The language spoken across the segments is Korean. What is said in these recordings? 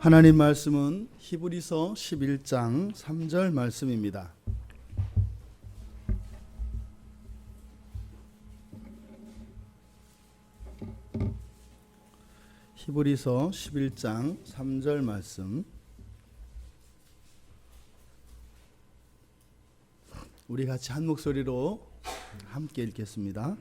하나님 말씀은 히브리서 11장 3절 말씀입니다. 히브리서 11장 3절 말씀, 우리 같이 한 목소리로 함께 읽겠습니다.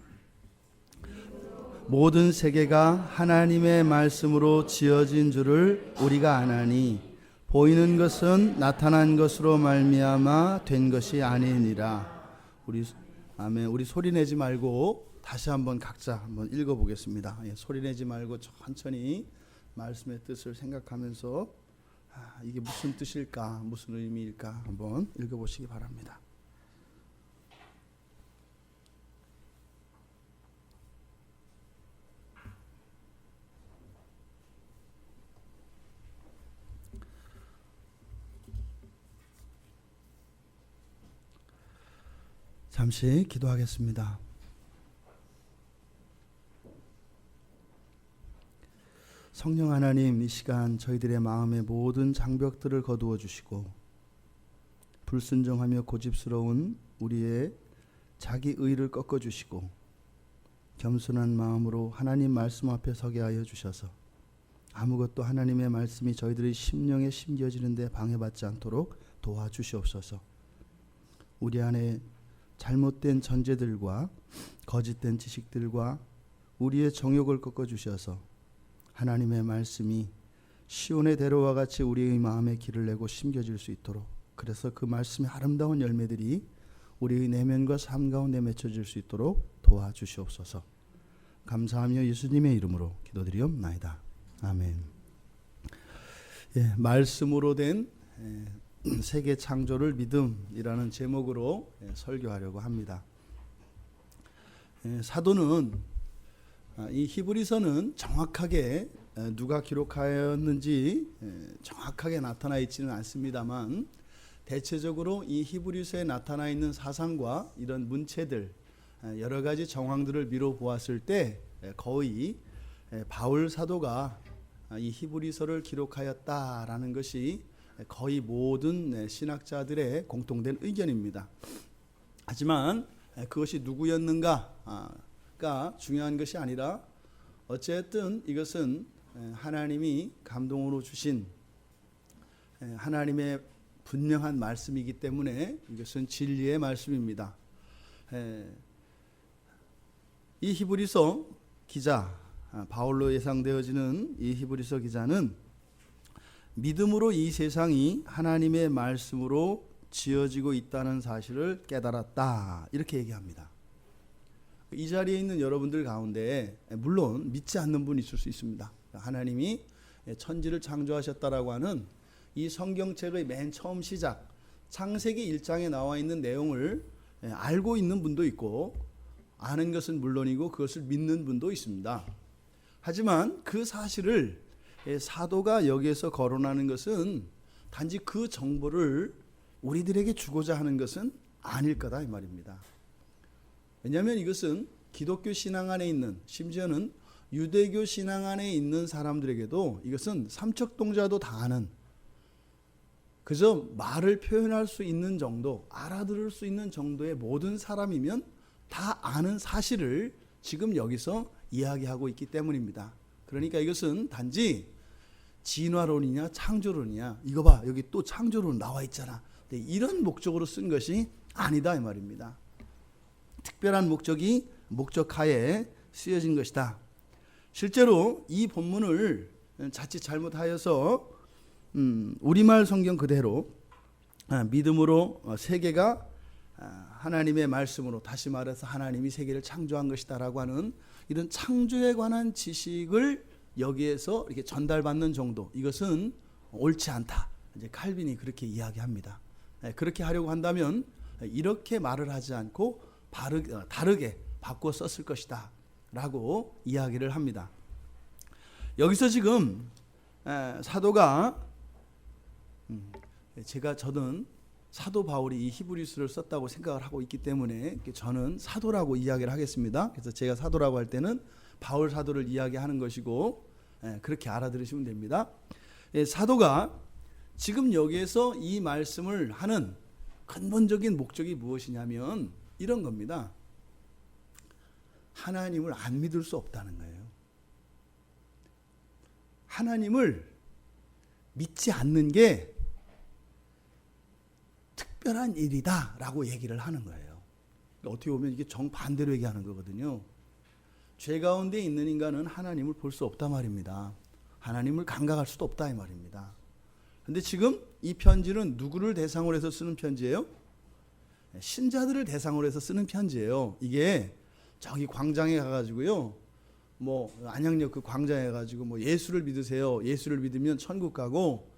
모든 세계가 하나님의 말씀으로 지어진 줄을 우리가 아나니 보이는 것은 나타난 것으로 말미암아 된 것이 아니니라. 아멘. 우리 소리 내지 말고 다시 한번 각자 한번 읽어보겠습니다. 소리 내지 말고 천천히 말씀의 뜻을 생각하면서 이게 무슨 뜻일까, 무슨 의미일까 한번 읽어보시기 바랍니다. 잠시 기도하겠습니다. 성령 하나님, 이 시간 저희들의 마음의 모든 장벽들을 거두어 주시고 불순종하며 고집스러운 우리의 자기 의를 꺾어 주시고 겸손한 마음으로 하나님 말씀 앞에 서게 하여 주셔서 아무것도 하나님의 말씀이 저희들의 심령에 심겨지는 데 방해받지 않도록 도와주시옵소서. 우리 안에 잘못된 전제들과 거짓된 지식들과 우리의 정욕을 꺾어 주셔서 하나님의 말씀이 시온의 대로와 같이 우리의 마음에 길을 내고 심겨질 수 있도록, 그래서 그 말씀의 아름다운 열매들이 우리의 내면과 삶 가운데 맺혀질 수 있도록 도와주시옵소서. 감사하며 예수님의 이름으로 기도드리옵나이다. 아멘. 말씀으로 된 세계 창조를 믿음이라는 제목으로 설교하려고 합니다. 사도는 이 히브리서는 정확하게 누가 기록하였는지 정확하게 나타나 있지는 않습니다만, 대체적으로 이 히브리서에 나타나 있는 사상과 이런 문체들, 여러 가지 정황들을 미뤄 보았을 때 거의 바울 사도가 이 히브리서를 기록하였다라는 것이 거의 모든 신학자들의 공통된 의견입니다. 하지만 그것이 누구였는가가 중요한 것이 아니라, 어쨌든 이것은 하나님이 감동으로 주신 하나님의 분명한 말씀이기 때문에 이것은 진리의 말씀입니다. 이 히브리서 기자, 바울로 예상되어지는 이 히브리서 기자는 믿음으로 이 세상이 하나님의 말씀으로 지어지고 있다는 사실을 깨달았다, 이렇게 얘기합니다. 이 자리에 있는 여러분들 가운데 물론 믿지 않는 분이 있을 수 있습니다. 하나님이 천지를 창조하셨다라고 하는 이 성경책의 맨 처음 시작, 창세기 1장에 나와 있는 내용을 알고 있는 분도 있고, 아는 것은 물론이고 그것을 믿는 분도 있습니다. 하지만 그 사실을 사도가 여기에서 거론하는 것은 단지 그 정보를 우리들에게 주고자 하는 것은 아닐 거다, 이 말입니다. 왜냐하면 이것은 기독교 신앙 안에 있는, 심지어는 유대교 신앙 안에 있는 사람들에게도 이것은 삼척동자도 다 아는, 그저 말을 표현할 수 있는 정도, 알아들을 수 있는 정도의 모든 사람이면 다 아는 사실을 지금 여기서 이야기하고 있기 때문입니다. 그러니까 이것은 단지 진화론이냐 창조론이냐, 이거 봐 여기 또 창조론 나와 있잖아, 이런 목적으로 쓴 것이 아니다, 이 말입니다. 특별한 목적하에 쓰여진 것이다. 실제로 이 본문을 자칫 잘못하여서 우리말 성경 그대로 믿음으로 세계가 하나님의 말씀으로, 다시 말해서 하나님이 세계를 창조한 것이다라고 하는 이런 창조에 관한 지식을 여기에서 이렇게 전달받는 정도, 이것은 옳지 않다. 이제 칼빈이 그렇게 이야기합니다. 그렇게 하려고 한다면 이렇게 말을 하지 않고 다르게 바꿔 썼을 것이다 라고 이야기를 합니다. 여기서 지금 사도가, 저는 사도 바울이 이 히브리서를 썼다고 생각을 하고 있기 때문에 저는 사도라고 이야기를 하겠습니다. 그래서 제가 사도라고 할 때는 바울 사도를 이야기하는 것이고, 그렇게 알아들으시면 됩니다. 사도가 지금 여기에서 이 말씀을 하는 근본적인 목적이 무엇이냐면 이런 겁니다. 하나님을 안 믿을 수 없다는 거예요. 하나님을 믿지 않는 게 특별한 일이다 라고 얘기를 하는 거예요. 어떻게 보면 이게 정반대로 얘기하는 거거든요. 죄 가운데 있는 인간은 하나님을 볼 수 없다 말입니다. 하나님을 감각할 수도 없다 이 말입니다. 근데 지금 이 편지는 누구를 대상으로 해서 쓰는 편지예요? 신자들을 대상으로 해서 쓰는 편지예요. 이게 저기 광장에 가가지고요, 안양역 그 광장에 가가지고 예수를 믿으세요. 예수를 믿으면 천국 가고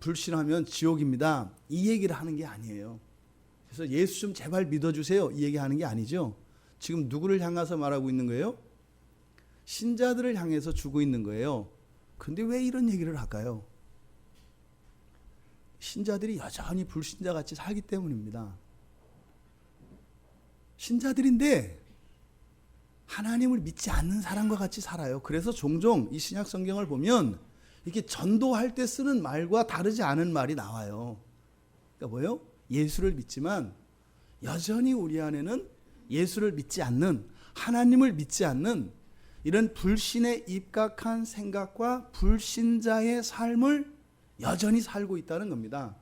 불신하면 지옥입니다. 이 얘기를 하는 게 아니에요. 그래서 예수 좀 제발 믿어주세요. 이 얘기하는 게 아니죠. 지금 누구를 향해서 말하고 있는 거예요? 신자들을 향해서 주고 있는 거예요. 근데 왜 이런 얘기를 할까요? 신자들이 여전히 불신자같이 살기 때문입니다. 신자들인데 하나님을 믿지 않는 사람과 같이 살아요. 그래서 종종 이 신약 성경을 보면 이렇게 전도할 때 쓰는 말과 다르지 않은 말이 나와요. 그러니까 뭐예요? 예수를 믿지만 여전히 우리 안에는 예수를 믿지 않는, 하나님을 믿지 않는 이런 불신에 입각한 생각과 불신자의 삶을 여전히 살고 있다는 겁니다.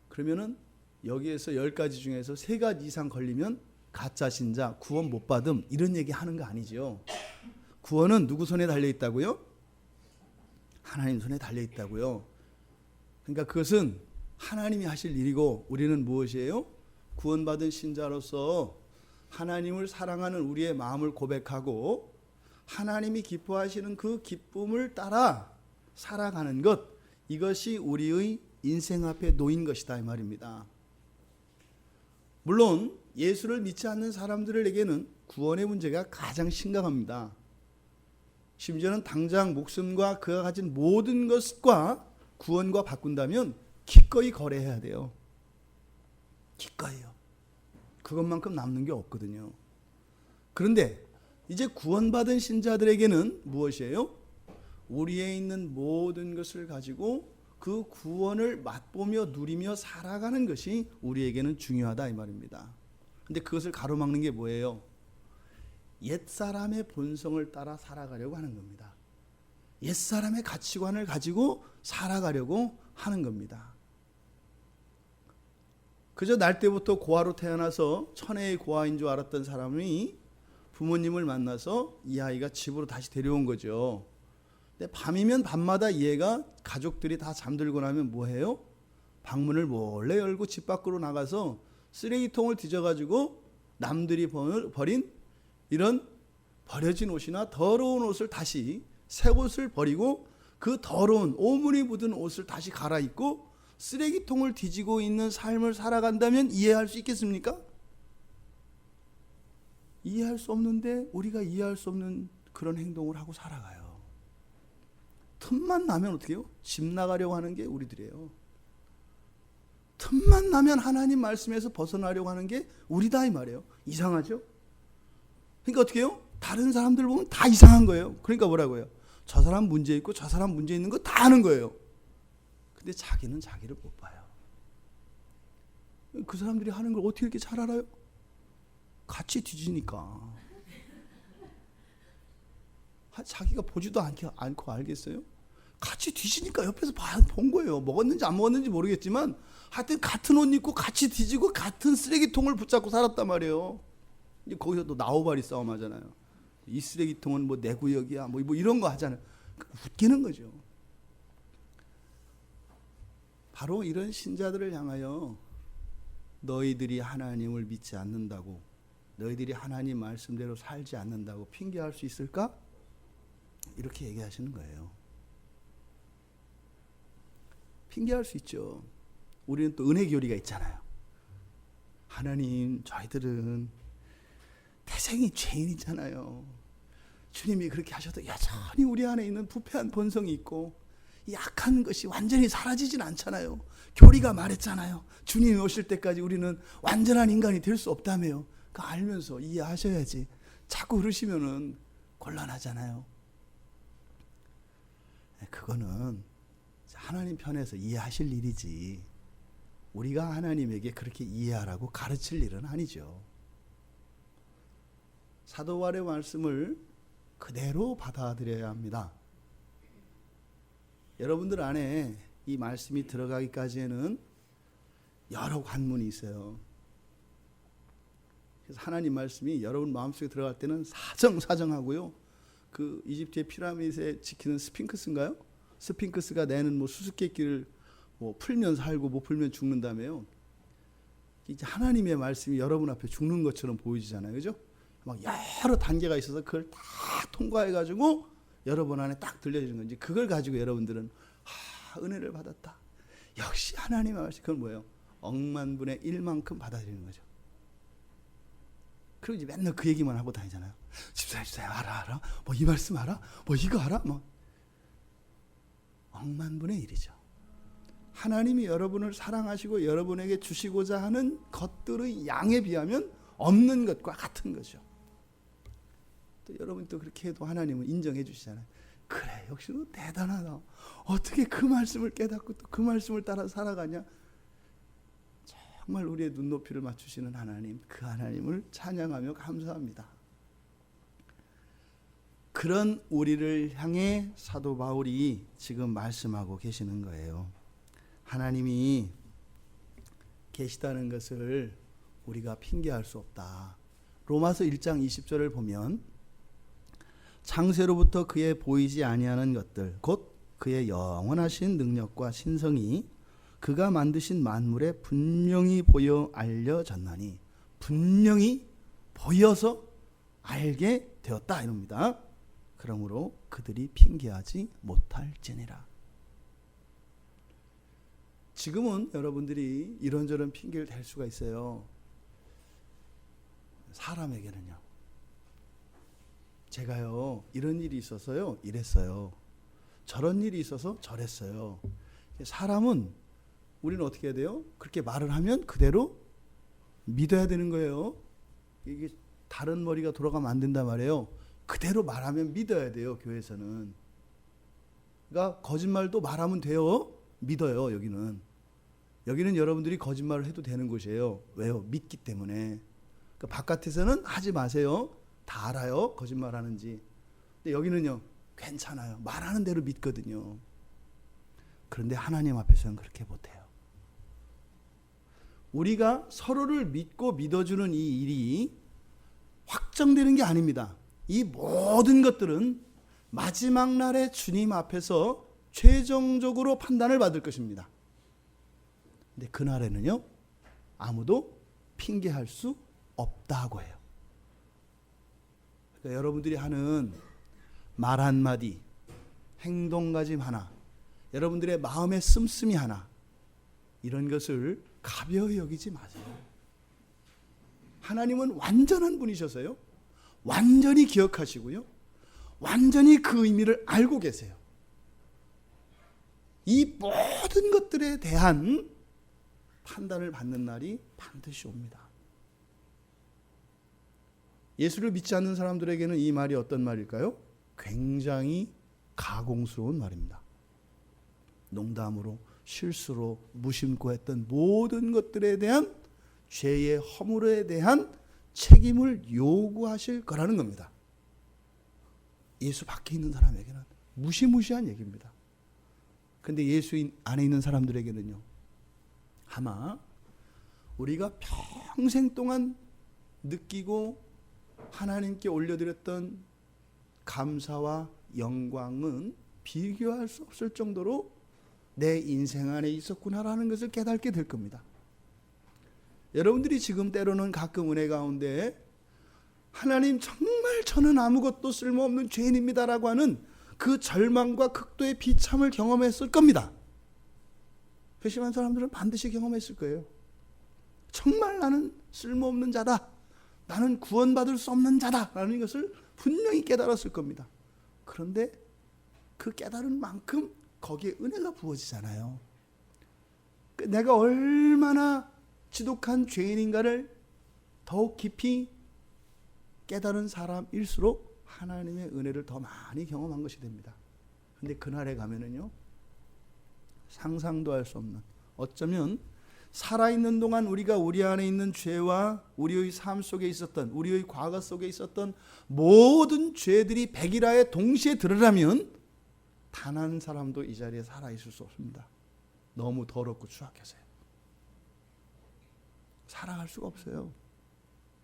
그러면은 여기에서 10가지 중에서 3가지 이상 걸리면 가짜 신자, 구원 못 받음, 이런 얘기 하는 거 아니죠. 구원은 누구 손에 달려 있다고요? 하나님 손에 달려 있다고요. 그러니까 그것은 하나님이 하실 일이고, 우리는 무엇이에요? 구원받은 신자로서 하나님을 사랑하는 우리의 마음을 고백하고 하나님이 기뻐하시는 그 기쁨을 따라 살아가는 것, 이것이 우리의 인생 앞에 놓인 것이다 이 말입니다. 물론 예수를 믿지 않는 사람들에게는 구원의 문제가 가장 심각합니다. 심지어는 당장 목숨과 그가 가진 모든 것과 구원과 바꾼다면 기꺼이 거래해야 돼요. 기꺼이요. 그것만큼 남는 게 없거든요. 그런데 이제 구원받은 신자들에게는 무엇이에요? 우리에 있는 모든 것을 가지고 그 구원을 맛보며 누리며 살아가는 것이 우리에게는 중요하다 이 말입니다. 근데 그것을 가로막는 게 뭐예요? 옛사람의 본성을 따라 살아가려고 하는 겁니다. 옛사람의 가치관을 가지고 살아가려고 하는 겁니다. 그저 날 때부터 고아로 태어나서 천혜의 고아인 줄 알았던 사람이 부모님을 만나서 이 아이가 집으로 다시 데려온 거죠. 근데 밤이면 밤마다 얘가 가족들이 다 잠들고 나면 뭐 해요? 방문을 몰래 열고 집 밖으로 나가서 쓰레기통을 뒤져가지고 남들이 버린 이런 버려진 옷이나 더러운 옷을 다시 새 옷을 버리고 그 더러운 오물이 묻은 옷을 다시 갈아입고 쓰레기통을 뒤지고 있는 삶을 살아간다면 이해할 수 있겠습니까? 이해할 수 없는데 우리가 이해할 수 없는 그런 행동을 하고 살아가요. 틈만 나면 어떻게 해요? 집 나가려고 하는 게 우리들이에요. 틈만 나면 하나님 말씀에서 벗어나려고 하는 게 우리다 이 말이에요. 이상하죠? 그러니까 어떻게 해요? 다른 사람들 보면 다 이상한 거예요. 그러니까 뭐라고요? 저 사람 문제 있고 저 사람 문제 있는 거 다 아는 거예요. 근데 자기는 자기를 못 봐요. 그 사람들이 하는 걸 어떻게 이렇게 잘 알아요? 같이 뒤지니까. 자기가 보지도 않고 알겠어요? 같이 뒤지니까 옆에서 본 거예요. 먹었는지 안 먹었는지 모르겠지만 하여튼 같은 옷 입고 같이 뒤지고 같은 쓰레기통을 붙잡고 살았단 말이에요. 이제 거기서 또 나우바리 싸움 하잖아요. 이 쓰레기통은 내 구역이야 뭐 이런 거 하잖아요. 웃기는 거죠. 바로 이런 신자들을 향하여 너희들이 하나님을 믿지 않는다고, 너희들이 하나님 말씀대로 살지 않는다고 핑계할 수 있을까? 이렇게 얘기하시는 거예요. 핑계할 수 있죠. 우리는 또 은혜 교리가 있잖아요. 하나님, 저희들은 태생이 죄인이잖아요. 주님이 그렇게 하셔도 여전히 우리 안에 있는 부패한 본성이 있고 이 악한 것이 완전히 사라지진 않잖아요. 교리가 말했잖아요. 주님이 오실 때까지 우리는 완전한 인간이 될 수 없다며요. 그 알면서 이해하셔야지. 자꾸 그러시면은 곤란하잖아요. 그거는 하나님 편에서 이해하실 일이지 우리가 하나님에게 그렇게 이해하라고 가르칠 일은 아니죠. 사도 바울의 말씀을 그대로 받아들여야 합니다. 여러분들 안에 이 말씀이 들어가기까지에는 여러 관문이 있어요. 그래서 하나님 말씀이 여러분 마음속에 들어갈 때는 사정하고요. 그 이집트의 피라미드에 지키는 스핑크스인가요? 스핑크스가 내는 뭐 수수께끼를 뭐 풀면 살고 못 풀면 죽는다며요. 이제 하나님의 말씀이 여러분 앞에 죽는 것처럼 보이잖아요, 그죠? 막 여러 단계가 있어서 그걸 다 통과해가지고 여러분 안에 딱 들려지는 건지 그걸 가지고 여러분들은 은혜를 받았다. 역시 하나님의 말씀 그건 뭐예요? 억만분의 1만큼 받아들이는 거죠. 그리고 이제 맨날 그 얘기만 하고 다니잖아요. 집사님 알아? 뭐 이 말씀 알아? 뭐 이거 알아? 뭐 억만분의 1이죠. 하나님이 여러분을 사랑하시고 여러분에게 주시고자 하는 것들의 양에 비하면 없는 것과 같은 거죠. 또 여러분이 또 그렇게 해도 하나님은 인정해 주시잖아요. 그래, 역시 너 대단하다. 어떻게 그 말씀을 깨닫고 또 그 말씀을 따라 살아가냐. 정말 우리의 눈높이를 맞추시는 하나님, 그 하나님을 찬양하며 감사합니다. 그런 우리를 향해 사도 바울이 지금 말씀하고 계시는 거예요. 하나님이 계시다는 것을 우리가 핑계할 수 없다. 로마서 1장 20절을 보면 창세로부터 그의 보이지 아니하는 것들 곧 그의 영원하신 능력과 신성이 그가 만드신 만물에 분명히 보여 알려졌나니 분명히 보여서 알게 되었다 이럽니다. 그러므로 그들이 핑계하지 못할지니라. 지금은 여러분들이 이런저런 핑계를 댈 수가 있어요. 사람에게는요. 제가요 이런 일이 있어서요 이랬어요. 저런 일이 있어서 저랬어요. 사람은 우리는 어떻게 해야 돼요? 그렇게 말을 하면 그대로 믿어야 되는 거예요. 이게 다른 머리가 돌아가면 안 된단 말이에요. 그대로 말하면 믿어야 돼요. 교회에서는. 그러니까 거짓말도 말하면 돼요. 믿어요. 여기는 여러분들이 거짓말을 해도 되는 곳이에요. 왜요? 믿기 때문에. 그러니까 바깥에서는 하지 마세요. 다 알아요. 거짓말하는지. 근데 여기는요. 괜찮아요. 말하는 대로 믿거든요. 그런데 하나님 앞에서는 그렇게 못해요. 우리가 서로를 믿고 믿어주는 이 일이 확정되는 게 아닙니다. 이 모든 것들은 마지막 날에 주님 앞에서 최종적으로 판단을 받을 것입니다. 근데 그날에는요, 아무도 핑계할 수 없다고 해요. 그러니까 여러분들이 하는 말 한마디, 행동가짐 하나, 여러분들의 마음의 씀씀이 하나, 이런 것을 가벼이 여기지 마세요. 하나님은 완전한 분이셔서요, 완전히 기억하시고요, 완전히 그 의미를 알고 계세요. 이 모든 것들에 대한 판단을 받는 날이 반드시 옵니다. 예수를 믿지 않는 사람들에게는 이 말이 어떤 말일까요? 굉장히 가공스러운 말입니다. 농담으로, 실수로, 무심코 했던 모든 것들에 대한 죄의 허물에 대한 책임을 요구하실 거라는 겁니다. 예수 밖에 있는 사람에게는 무시무시한 얘기입니다. 근데 예수 안에 있는 사람들에게는요, 아마 우리가 평생 동안 느끼고 하나님께 올려드렸던 감사와 영광은 비교할 수 없을 정도로 내 인생 안에 있었구나라는 것을 깨닫게 될 겁니다. 여러분들이 지금 때로는 가끔 은혜 가운데 하나님 정말 저는 아무것도 쓸모없는 죄인입니다라고 하는 그 절망과 극도의 비참을 경험했을 겁니다. 회심한 사람들은 반드시 경험했을 거예요. 정말 나는 쓸모없는 자다. 나는 구원받을 수 없는 자다라는 것을 분명히 깨달았을 겁니다. 그런데 그 깨달은 만큼 거기에 은혜가 부어지잖아요. 내가 얼마나 지독한 죄인인가를 더욱 깊이 깨달은 사람일수록 하나님의 은혜를 더 많이 경험한 것이 됩니다. 근데 그날에 가면은요, 상상도 할 수 없는, 어쩌면 살아있는 동안 우리가 우리 안에 있는 죄와 우리의 삶 속에 있었던, 우리의 과거 속에 있었던 모든 죄들이 백일하에 동시에 드러나면 단 한 사람도 이 자리에 살아있을 수 없습니다. 너무 더럽고 추악해서요. 살아갈 수가 없어요.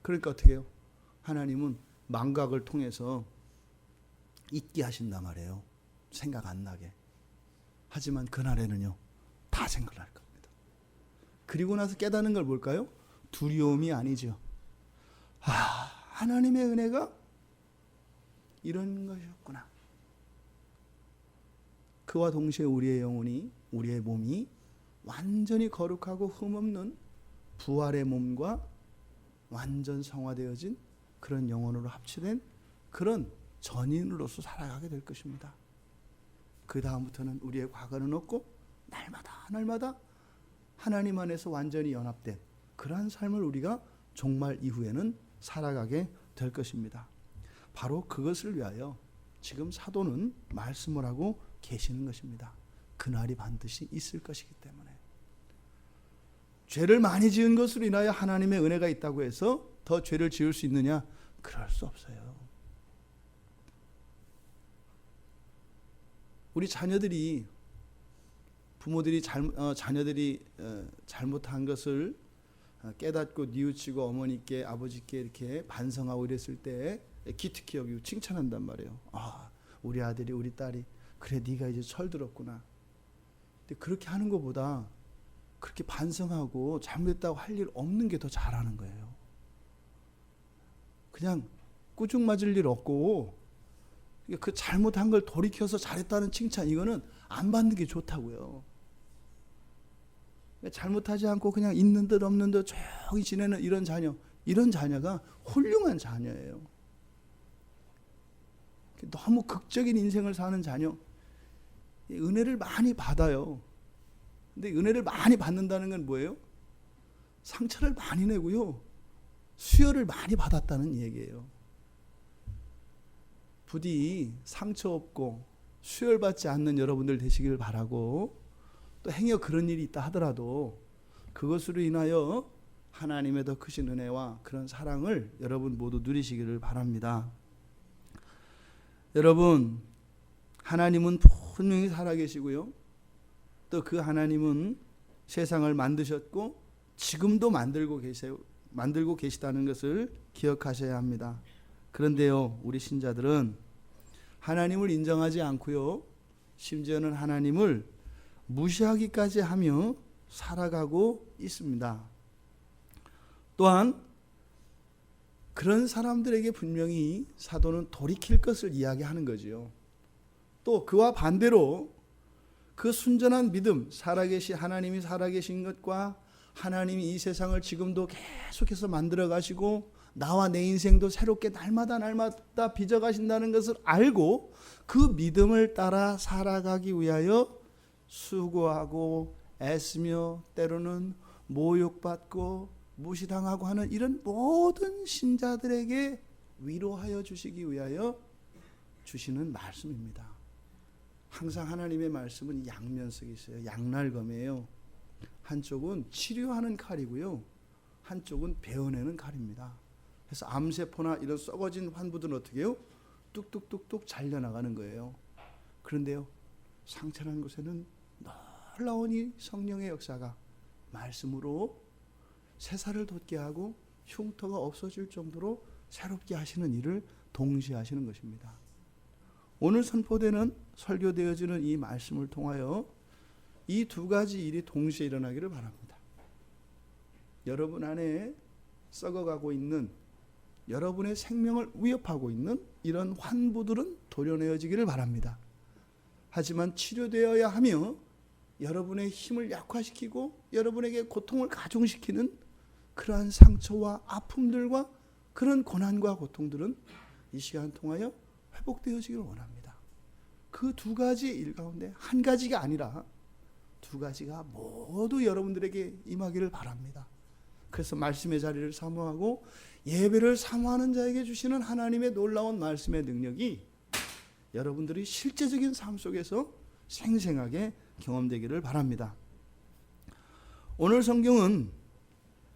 그러니까 어떻게 해요? 하나님은 망각을 통해서 잊게 하신단 말이에요. 생각 안 나게. 하지만 그날에는요, 다 생각날 겁니다. 그리고 나서 깨닫는 걸 뭘까요? 두려움이 아니죠. 하나님의 은혜가 이런 것이었구나. 그와 동시에 우리의 영혼이, 우리의 몸이 완전히 거룩하고 흠없는 부활의 몸과 완전 성화되어진 그런 영혼으로 합치된 그런 전인으로서 살아가게 될 것입니다. 그 다음부터는 우리의 과거는 없고 날마다 하나님 안에서 완전히 연합된 그러한 삶을 우리가 종말 이후에는 살아가게 될 것입니다. 바로 그것을 위하여 지금 사도는 말씀을 하고 계시는 것입니다. 그날이 반드시 있을 것이기 때문에. 죄를 많이 지은 것으로 인하여 하나님의 은혜가 있다고 해서 더 죄를 지을 수 있느냐? 그럴 수 없어요. 우리 자녀들이, 부모들이 자녀들이 잘못한 것을 깨닫고 뉘우치고 어머니께 아버지께 이렇게 반성하고 이랬을 때 기특히 여기고 칭찬한단 말이에요. 우리 아들이, 우리 딸이 그래 네가 이제 철들었구나. 근데 그렇게 하는 것보다 그렇게 반성하고 잘못했다고 할 일 없는 게 더 잘하는 거예요. 그냥 꾸중 맞을 일 없고 그 잘못한 걸 돌이켜서 잘했다는 칭찬, 이거는 안 받는 게 좋다고요. 잘못하지 않고 그냥 있는 듯 없는 듯 조용히 지내는 이런 자녀가 훌륭한 자녀예요. 너무 극적인 인생을 사는 자녀, 은혜를 많이 받아요. 근데 은혜를 많이 받는다는 건 뭐예요? 상처를 많이 내고요, 수혈을 많이 받았다는 얘기예요. 부디 상처 없고 수혈받지 않는 여러분들 되시길 바라고, 또 행여 그런 일이 있다 하더라도 그것으로 인하여 하나님의 더 크신 은혜와 그런 사랑을 여러분 모두 누리시기를 바랍니다. 여러분, 하나님은 분명히 살아계시고요, 또 그 하나님은 세상을 만드셨고 지금도 만들고 계시다는 것을 기억하셔야 합니다. 그런데요, 우리 신자들은 하나님을 인정하지 않고요, 심지어는 하나님을 무시하기까지 하며 살아가고 있습니다. 또한 그런 사람들에게 분명히 사도는 돌이킬 것을 이야기하는 거지요. 또 그와 반대로 그 순전한 믿음, 살아계신 하나님이 살아계신 것과 하나님이 이 세상을 지금도 계속해서 만들어 가시고 나와 내 인생도 새롭게 날마다 빚어 가신다는 것을 알고 그 믿음을 따라 살아가기 위하여 수고하고 애쓰며 때로는 모욕받고 무시당하고 하는 이런 모든 신자들에게 위로하여 주시기 위하여 주시는 말씀입니다. 항상 하나님의 말씀은 양면성이 있어요. 양날검이에요. 한쪽은 치료하는 칼이고요, 한쪽은 베어내는 칼입니다. 그래서 암세포나 이런 썩어진 환부들은 어떻게 해요? 뚝뚝뚝뚝 잘려나가는 거예요. 그런데요, 상처난 곳에는 놀라운 이 성령의 역사가 말씀으로 새살을 돋게 하고 흉터가 없어질 정도로 새롭게 하시는 일을 동시에 하시는 것입니다. 오늘 선포되는 설교되어지는 이 말씀을 통하여 이 두 가지 일이 동시에 일어나기를 바랍니다. 여러분 안에 썩어가고 있는, 여러분의 생명을 위협하고 있는 이런 환부들은 도려내어지기를 바랍니다. 하지만 치료되어야 하며 여러분의 힘을 약화시키고 여러분에게 고통을 가중시키는 그러한 상처와 아픔들과 그런 고난과 고통들은 이 시간 통하여 회복되어지기를 원합니다. 그 두 가지 일 가운데 한 가지가 아니라 두 가지가 모두 여러분들에게 임하기를 바랍니다. 그래서 말씀의 자리를 사모하고 예배를 사모하는 자에게 주시는 하나님의 놀라운 말씀의 능력이 여러분들이 실제적인 삶 속에서 생생하게 경험되기를 바랍니다. 오늘 성경은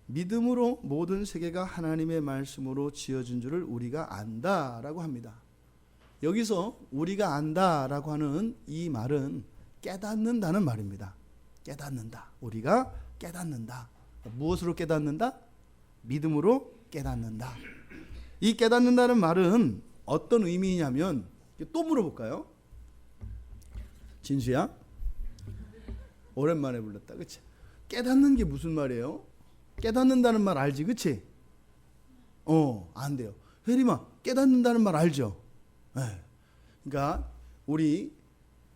믿음으로 모든 세계가 하나님의 말씀으로 지어진 줄을 우리가 안다라고 합니다. 여기서 우리가 안다라고 하는 이 말은 깨닫는다는 말입니다. 깨닫는다. 우리가 깨닫는다. 무엇으로 깨닫는다? 믿음으로 깨닫는다. 이 깨닫는다는 말은 어떤 의미냐면, 또 물어볼까요? 진수야? 오랜만에 불렀다. 그치? 깨닫는 게 무슨 말이에요? 깨닫는다는 말 알지? 그치? 안 돼요. 혜림아, 깨닫는다는 말 알죠? 네. 그러니까 우리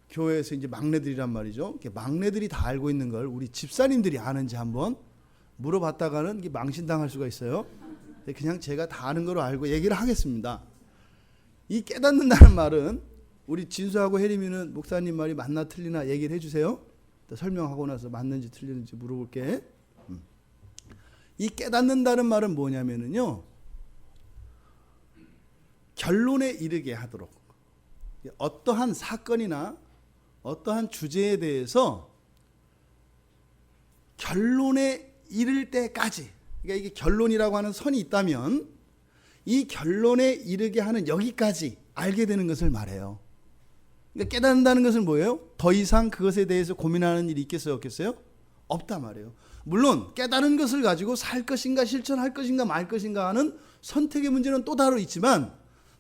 교회에서 이제 막내들이란 말이죠. 막내들이 다 알고 있는 걸 우리 집사님들이 아는지 한번 물어봤다가는 망신당할 수가 있어요. 그냥 제가 다 아는 거로 알고 얘기를 하겠습니다. 이 깨닫는다는 말은, 우리 진수하고 혜림이는 목사님 말이 맞나 틀리나 얘기를 해주세요. 설명하고 나서 맞는지 틀리는지 물어볼게. 이 깨닫는다는 말은 뭐냐면요, 결론에 이르게 하도록, 어떠한 사건이나 어떠한 주제에 대해서 결론에 이를 때까지, 그러니까 이게 결론이라고 하는 선이 있다면 이 결론에 이르게 하는 여기까지 알게 되는 것을 말해요. 그러니까 깨닫는다는 것은 뭐예요? 더 이상 그것에 대해서 고민하는 일이 있겠어요, 없겠어요? 없다 말이에요. 물론 깨달은 것을 가지고 살 것인가 실천할 것인가 말 것인가 하는 선택의 문제는 또 따로 있지만,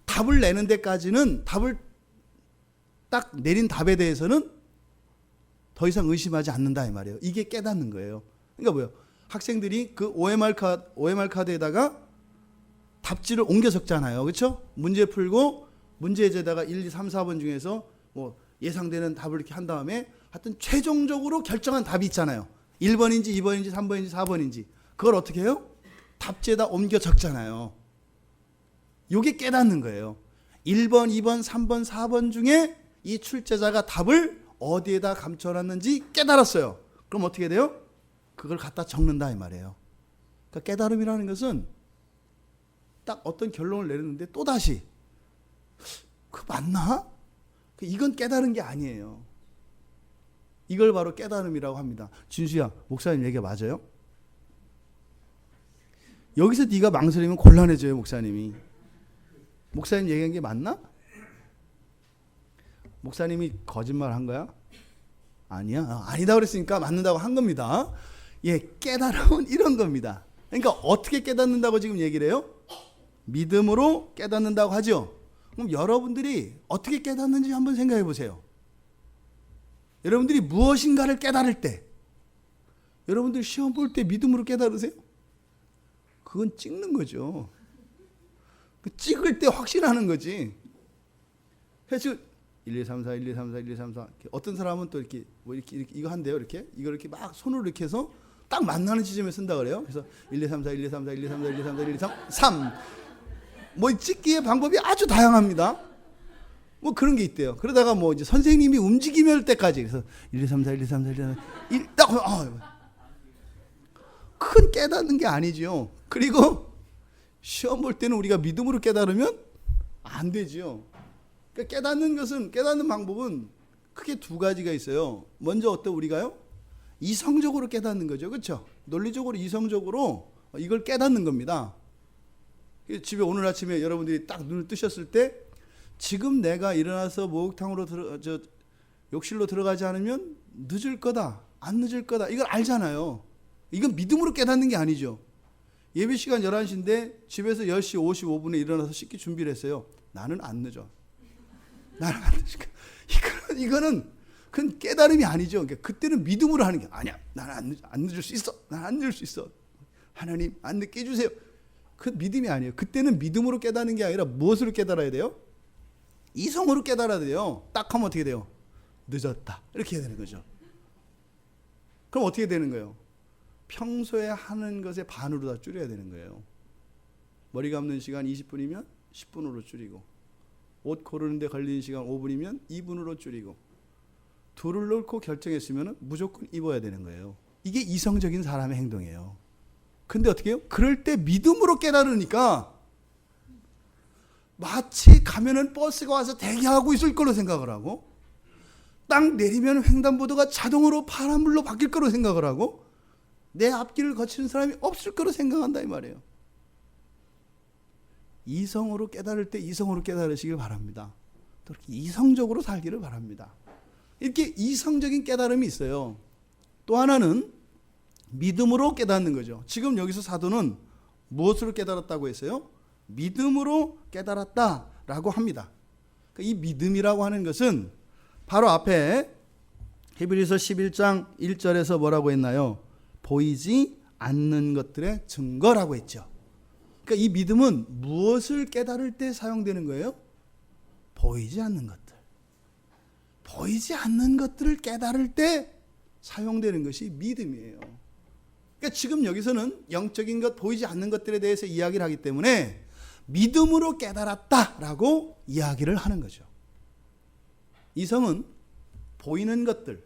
답을 내는 데까지는, 답을 딱 내린 답에 대해서는 더 이상 의심하지 않는다 이 말이에요. 이게 깨닫는 거예요. 그러니까 뭐예요? 학생들이 그 OMR 카드에다가 답지를 옮겨 적잖아요. 그렇죠? 문제 풀고 문제지에다가 1, 2, 3, 4번 중에서 뭐 예상되는 답을 이렇게 한 다음에 하여튼 최종적으로 결정한 답이 있잖아요. 1번인지 2번인지 3번인지 4번인지. 그걸 어떻게 해요? 답지에다 옮겨 적잖아요. 이게 깨닫는 거예요. 1번, 2번, 3번, 4번 중에 이 출제자가 답을 어디에다 감춰놨는지 깨달았어요. 그럼 어떻게 돼요? 그걸 갖다 적는다 이 말이에요. 그러니까 깨달음이라는 것은 딱 어떤 결론을 내렸는데 또다시 그 맞나? 이건 깨달은 게 아니에요. 이걸 바로 깨달음이라고 합니다. 진수야, 목사님 얘기가 맞아요? 여기서 네가 망설이면 곤란해져요, 목사님이. 목사님 얘기한 게 맞나? 목사님이 거짓말 한 거야? 아니야. 아니다 그랬으니까 맞는다고 한 겁니다. 깨달음은 이런 겁니다. 그러니까 어떻게 깨닫는다고 지금 얘기를 해요? 믿음으로 깨닫는다고 하죠. 그럼 여러분들이 어떻게 깨닫는지 한번 생각해 보세요. 여러분들이 무엇인가를 깨달을 때, 여러분들 시험 볼 때 믿음으로 깨달으세요? 그건 찍는 거죠. 찍을 때 확신하는 거지. 그래서 1, 2, 3, 4, 1, 2, 3, 4, 1, 2, 3, 4. 어떤 사람은 또 이렇게 뭐 이렇게 이거 한대요. 이렇게 이걸 이렇게 막 손으로 이렇게 해서 딱 만나는 지점에 쓴다 그래요. 그래서 1, 2, 3, 4, 1, 2, 3, 4, 1, 2, 3, 4, 1, 2, 3, 4, 1, 2, 3, 3. 뭐 찍기의 방법이 아주 다양합니다. 뭐 그런 게 있대요. 그러다가 뭐 이제 선생님이 움직이면 할 때까지, 그래서 1, 2, 3, 4, 1, 2, 3, 4, 1, 2, 3, 4, 1, 딱 큰 깨닫는 게 아니죠. 그리고 시험 볼 때는 우리가 믿음으로 깨달으면 안 되죠. 그러니까 깨닫는 방법은 크게 두 가지가 있어요. 먼저 어떤 우리가요? 이성적으로 깨닫는 거죠. 그렇죠? 논리적으로 이성적으로 이걸 깨닫는 겁니다. 집에 오늘 아침에 여러분들이 딱 눈을 뜨셨을 때 지금 내가 일어나서 목욕탕으로 욕실로 들어가지 않으면 늦을 거다. 안 늦을 거다. 이걸 알잖아요. 이건 믿음으로 깨닫는 게 아니죠. 예배 시간 11시인데 집에서 10시 55분에 일어나서 씻기 준비를 했어요. 나는 안 늦어. 나는 안 늦어. 이거는 그건 깨달음이 아니죠. 그러니까 그때는 믿음으로 하는 게 아니야. 나는 안 늦을 수 있어. 나는 안 늦을 수 있어. 하나님 안 늦게 해주세요. 그 믿음이 아니에요. 그때는 믿음으로 깨닫는 게 아니라 무엇으로 깨달아야 돼요? 이성으로 깨달아야 돼요. 딱 하면 어떻게 돼요? 늦었다. 이렇게 해야 되는 거죠. 그럼 어떻게 되는 거예요? 평소에 하는 것의 반으로 다 줄여야 되는 거예요. 머리 감는 시간 20분이면 10분으로 줄이고, 옷 고르는데 걸리는 시간 5분이면 2분으로 줄이고, 둘을 놓고 결정했으면 무조건 입어야 되는 거예요. 이게 이성적인 사람의 행동이에요. 근데 어떻게 해요? 그럴 때 믿음으로 깨달으니까 마치 가면은 버스가 와서 대기하고 있을 거로 생각을 하고, 딱 내리면 횡단보도가 자동으로 파란불로 바뀔 거로 생각을 하고, 내 앞길을 거치는 사람이 없을 거로 생각한다 이 말이에요. 이성으로 깨달을 때 이성으로 깨달으시길 바랍니다. 또 이렇게 이성적으로 살기를 바랍니다. 이렇게 이성적인 깨달음이 있어요. 또 하나는 믿음으로 깨닫는 거죠. 지금 여기서 사도는 무엇으로 깨달았다고 했어요? 믿음으로 깨달았다라고 합니다. 이 믿음이라고 하는 것은 바로 앞에 히브리서 11장 1절에서 뭐라고 했나요? 보이지 않는 것들의 증거라고 했죠. 그러니까 이 믿음은 무엇을 깨달을 때 사용되는 거예요? 보이지 않는 것들. 보이지 않는 것들을 깨달을 때 사용되는 것이 믿음이에요. 그러니까 지금 여기서는 영적인 것, 보이지 않는 것들에 대해서 이야기를 하기 때문에 믿음으로 깨달았다라고 이야기를 하는 거죠. 이성은 보이는 것들,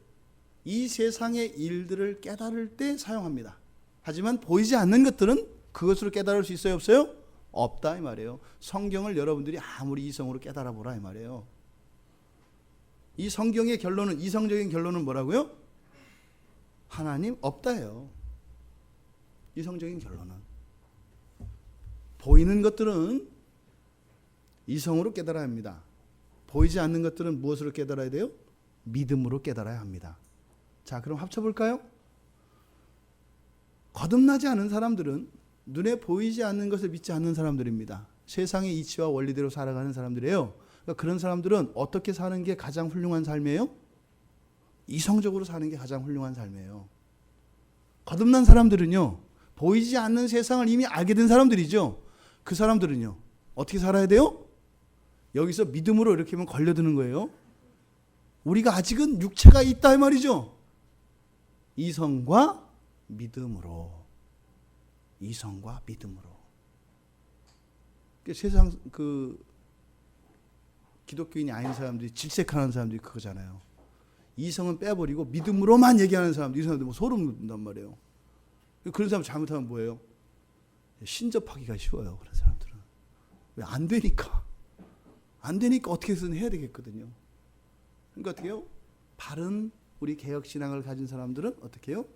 이 세상의 일들을 깨달을 때 사용합니다. 하지만 보이지 않는 것들은 그것으로 깨달을 수 있어요, 없어요? 없다 이 말이에요. 성경을 여러분들이 아무리 이성으로 깨달아 보라 이 말이에요. 이 성경의 결론은, 이성적인 결론은 뭐라고요? 하나님 없다예요. 이성적인 결론은. 보이는 것들은 이성으로 깨달아야 합니다. 보이지 않는 것들은 무엇으로 깨달아야 돼요? 믿음으로 깨달아야 합니다. 자, 그럼 합쳐볼까요? 거듭나지 않은 사람들은 눈에 보이지 않는 것을 믿지 않는 사람들입니다. 세상의 이치와 원리대로 살아가는 사람들이에요. 그러니까 그런 사람들은 어떻게 사는 게 가장 훌륭한 삶이에요? 이성적으로 사는 게 가장 훌륭한 삶이에요. 거듭난 사람들은요, 보이지 않는 세상을 이미 알게 된 사람들이죠. 그 사람들은요, 어떻게 살아야 돼요? 여기서 믿음으로 이렇게 하면 걸려드는 거예요. 우리가 아직은 육체가 있다 이 말이죠. 이성과 믿음으로. 이성과 믿음으로. 세상 기독교인이 아닌 사람들이 질색하는 사람들이 그거잖아요. 이성은 빼버리고 믿음으로만 얘기하는 사람들, 이 사람들 뭐 소름 돋는단 말이에요. 그런 사람 잘못하면 뭐예요? 신접하기가 쉬워요. 그런 사람들은. 왜? 안 되니까. 안 되니까 어떻게든 해야 되겠거든요. 그러니까 어떻게 해요? 바른 우리 개혁신앙을 가진 사람들은 어떻게 해요?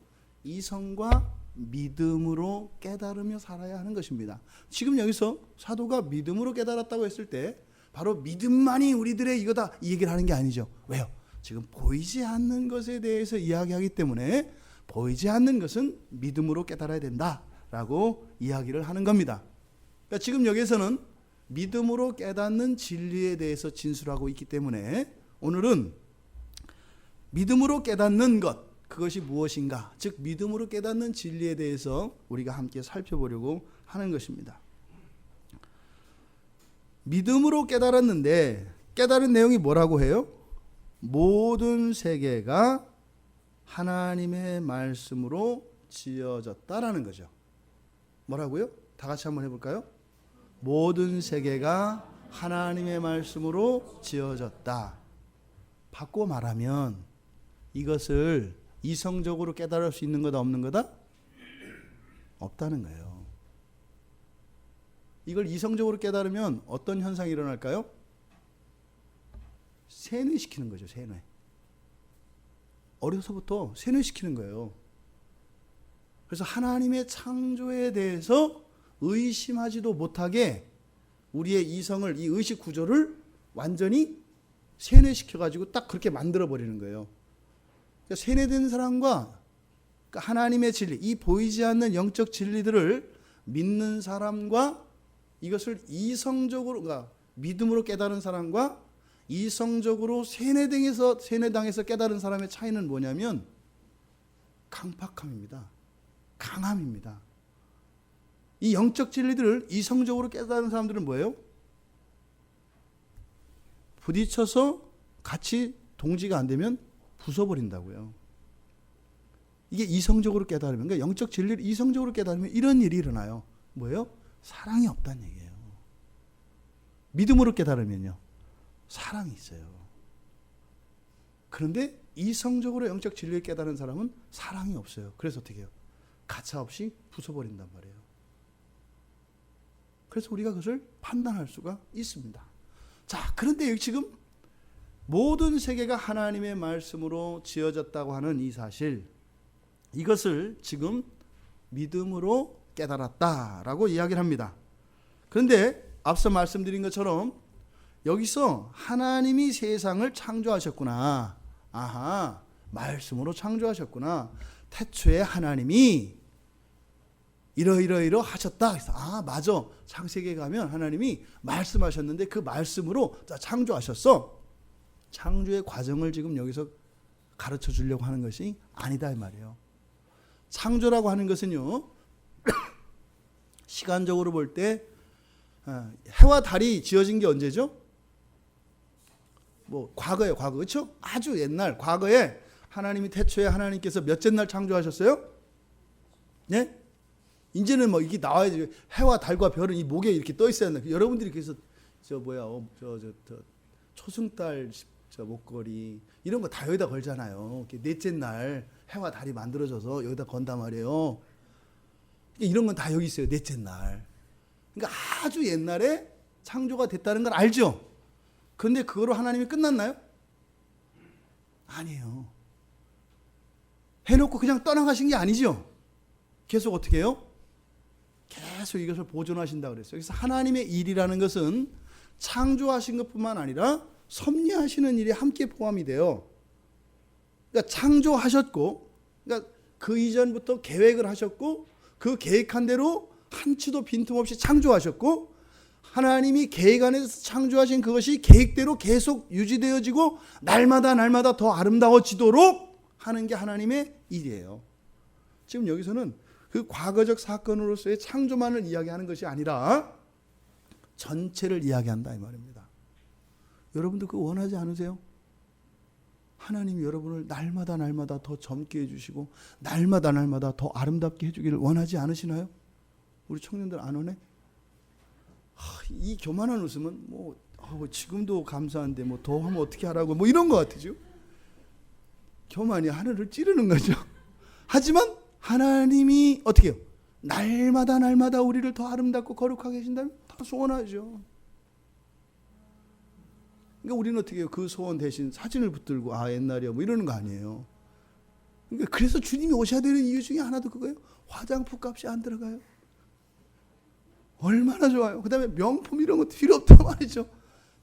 이성과 믿음으로 깨달으며 살아야 하는 것입니다. 지금 여기서 사도가 믿음으로 깨달았다고 했을 때 바로 믿음만이 우리들의 이거다 이 얘기를 하는 게 아니죠. 왜요? 지금 보이지 않는 것에 대해서 이야기하기 때문에 보이지 않는 것은 믿음으로 깨달아야 된다라고 이야기를 하는 겁니다. 그러니까 지금 여기서는 믿음으로 깨닫는 진리에 대해서 진술하고 있기 때문에 오늘은 믿음으로 깨닫는 것, 그것이 무엇인가, 즉 믿음으로 깨닫는 진리에 대해서 우리가 함께 살펴보려고 하는 것입니다. 믿음으로 깨달았는데 깨달은 내용이 뭐라고 해요? 모든 세계가 하나님의 말씀으로 지어졌다라는 거죠. 뭐라고요? 다 같이 한번 해볼까요? 모든 세계가 하나님의 말씀으로 지어졌다. 바꿔 말하면 이것을 이성적으로 깨달을 수 있는 거다 없는 거다? 없다는 거예요. 이걸 이성적으로 깨달으면 어떤 현상이 일어날까요? 세뇌시키는 거죠. 세뇌. 어려서부터 세뇌시키는 거예요. 그래서 하나님의 창조에 대해서 의심하지도 못하게 우리의 이성을, 이 의식 구조를 완전히 세뇌시켜가지고 딱 그렇게 만들어버리는 거예요. 그러니까 세뇌된 사람과 그러니까 하나님의 진리, 이 보이지 않는 영적 진리들을 믿는 사람과 이것을 이성적으로, 그러니까 믿음으로 깨달은 사람과 이성적으로 세뇌당해서 깨달은 사람의 차이는 뭐냐면 강팍함입니다. 강함입니다. 이 영적 진리들을 이성적으로 깨달은 사람들은 뭐예요? 부딪혀서 같이 동지가 안 되면 부숴버린다고요. 이게 이성적으로 깨달으면, 그러니까 영적 진리를 이성적으로 깨달으면 이런 일이 일어나요. 뭐예요? 사랑이 없다는 얘기예요. 믿음으로 깨달으면요, 사랑이 있어요. 그런데 이성적으로 영적 진리를 깨달은 사람은 사랑이 없어요. 그래서 어떻게 해요? 가차없이 부숴버린단 말이에요. 그래서 우리가 그것을 판단할 수가 있습니다. 자, 그런데 여기 지금 모든 세계가 하나님의 말씀으로 지어졌다고 하는 이 사실, 이것을 지금 믿음으로 깨달았다라고 이야기를 합니다. 그런데 앞서 말씀드린 것처럼 여기서 하나님이 세상을 창조하셨구나. 아하, 말씀으로 창조하셨구나. 태초에 하나님이 이러이러 하셨다. 그래서 아, 맞아. 창세기에 가면 하나님이 말씀하셨는데 그 말씀으로 창조하셨어. 창조의 과정을 지금 여기서 가르쳐 주려고 하는 것이 아니다 이 말이에요. 창조라고 하는 것은요, 시간적으로 볼 때 해와 달이 지어진 게 언제죠? 뭐 과거에, 과거, 그렇죠? 아주 옛날 과거에 하나님이 태초에 하나님께서 몇째 날 창조하셨어요? 네? 이제는 뭐 이게 나와야지. 해와 달과 별은 이 목에 이렇게 떠 있어야 한다. 여러분들이 그래서 초승달 목걸이 이런 거 다 여기다 걸잖아요. 넷째 날 해와 달이 만들어져서 여기다 건단 말이에요. 이런 건 다 여기 있어요. 넷째 날. 그러니까 아주 옛날에 창조가 됐다는 걸 알죠. 그런데 그거로 하나님이 끝났나요? 아니에요. 해놓고 그냥 떠나가신 게 아니죠. 계속 어떻게 해요? 계속 이것을 보존하신다 그랬어요. 그래서 하나님의 일이라는 것은 창조하신 것뿐만 아니라 섭리하시는 일이 함께 포함이 돼요. 그러니까 창조하셨고, 그러니까 그 이전부터 계획을 하셨고, 그 계획한 대로 한치도 빈틈없이 창조하셨고, 하나님이 계획 안에서 창조하신 그것이 계획대로 계속 유지되어지고 날마다 더 아름다워지도록 하는 게 하나님의 일이에요. 지금 여기서는 그 과거적 사건으로서의 창조만을 이야기하는 것이 아니라 전체를 이야기한다 이 말입니다. 여러분들 그거 원하지 않으세요? 하나님이 여러분을 날마다 더 젊게 해주시고 날마다 더 아름답게 해주기를 원하지 않으시나요? 우리 청년들 안 오네? 이 교만한 웃음은 지금도 감사한데 더 하면 어떻게 하라고 이런 것 같으죠? 교만이 하늘을 찌르는 거죠. 하지만 하나님이 어떻게 해요? 날마다 우리를 더 아름답고 거룩하게 하신다면 다 소원하죠. 그러니까 우리는 어떻게 해요? 그 소원 대신 사진을 붙들고 옛날이야 이러는 거 아니에요. 그러니까 그래서 주님이 오셔야 되는 이유 중에 하나도 그거예요. 화장품 값이 안 들어가요. 얼마나 좋아요. 그 다음에 명품 이런 것도 필요 없단 말이죠.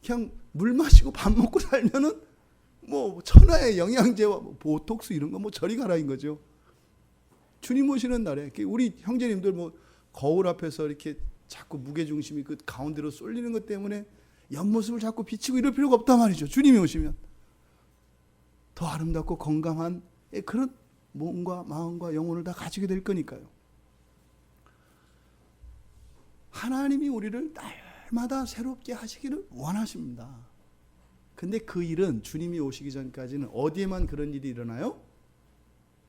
그냥 물 마시고 밥 먹고 살면은 천하의 영양제와 보톡스 이런 거 저리 가라인 거죠. 주님 오시는 날에 우리 형제님들 거울 앞에서 이렇게 자꾸 무게중심이 그 가운데로 쏠리는 것 때문에 옆모습을 자꾸 비치고 이럴 필요가 없단 말이죠. 주님이 오시면 더 아름답고 건강한 그런 몸과 마음과 영혼을 다 가지게 될 거니까요. 하나님이 우리를 날마다 새롭게 하시기를 원하십니다. 근데 그 일은 주님이 오시기 전까지는 어디에만 그런 일이 일어나요?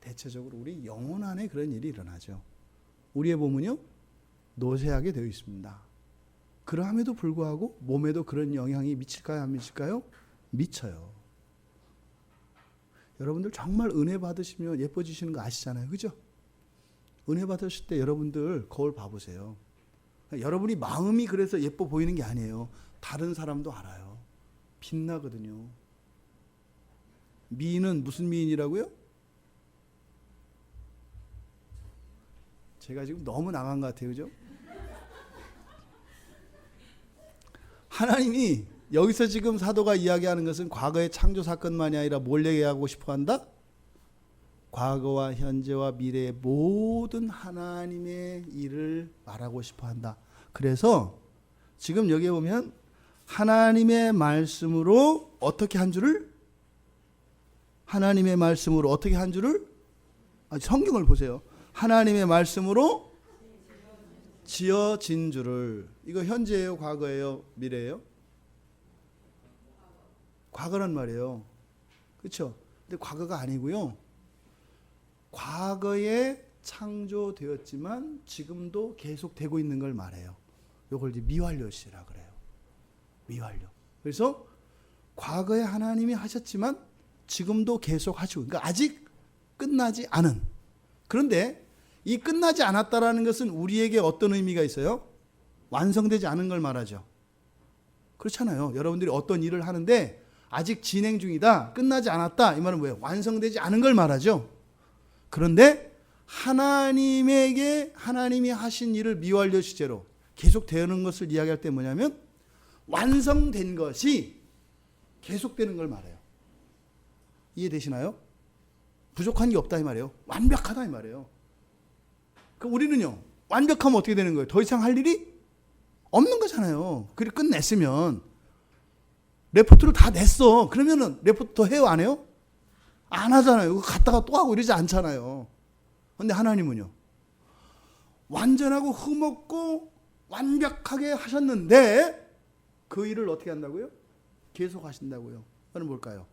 대체적으로 우리 영혼 안에 그런 일이 일어나죠. 우리의 몸은요, 노쇠하게 되어 있습니다. 그러함에도 불구하고 몸에도 그런 영향이 미칠까요? 안 미칠까요? 미쳐요. 여러분들 정말 은혜 받으시면 예뻐지시는 거 아시잖아요. 그죠? 은혜 받으실 때 여러분들 거울 봐보세요. 여러분이 마음이 그래서 예뻐 보이는 게 아니에요. 다른 사람도 알아요. 빛나거든요. 미인은 무슨 미인이라고요? 제가 지금 너무 나간 것 같아요. 그죠? 하나님이 여기서 지금 사도가 이야기하는 것은 과거의 창조 사건만이 아니라 뭘 얘기하고 싶어 한다? 과거와 현재와 미래의 모든 하나님의 일을 말하고 싶어 한다. 그래서 지금 여기에 보면 하나님의 말씀으로 어떻게 한 줄을? 하나님의 말씀으로 어떻게 한 줄을? 성경을 보세요. 하나님의 말씀으로 지어진 줄을. 이거 현재예요? 과거예요? 미래예요? 과거란 말이에요. 그렇죠? 근데 과거가 아니고요. 과거에 창조되었지만 지금도 계속 되고 있는 걸 말해요. 이걸 이제 미완료시라 그래요. 미완료. 그래서 과거에 하나님이 하셨지만 지금도 계속 하시고, 그러니까 아직 끝나지 않은. 그런데 이 끝나지 않았다라는 것은 우리에게 어떤 의미가 있어요? 완성되지 않은 걸 말하죠. 그렇잖아요. 여러분들이 어떤 일을 하는데 아직 진행 중이다, 끝나지 않았다, 이 말은 뭐예요? 완성되지 않은 걸 말하죠. 그런데 하나님에게 하나님이 하신 일을 미완료 시제로 계속되는 것을 이야기할 때 뭐냐면 완성된 것이 계속되는 걸 말해요. 이해되시나요? 부족한 게 없다 이 말이에요. 완벽하다 이 말이에요. 그럼 우리는요, 완벽하면 어떻게 되는 거예요? 더 이상 할 일이 없는 거잖아요. 그리고 끝냈으면 레포트를 다 냈어. 그러면은 레포트 더 해요, 안 해요? 안 하잖아요. 이거 갔다가 또 하고 이러지 않잖아요. 근데 하나님은요, 완전하고 흠없고 완벽하게 하셨는데 그 일을 어떻게 한다고요? 계속 하신다고요. 그건 뭘까요?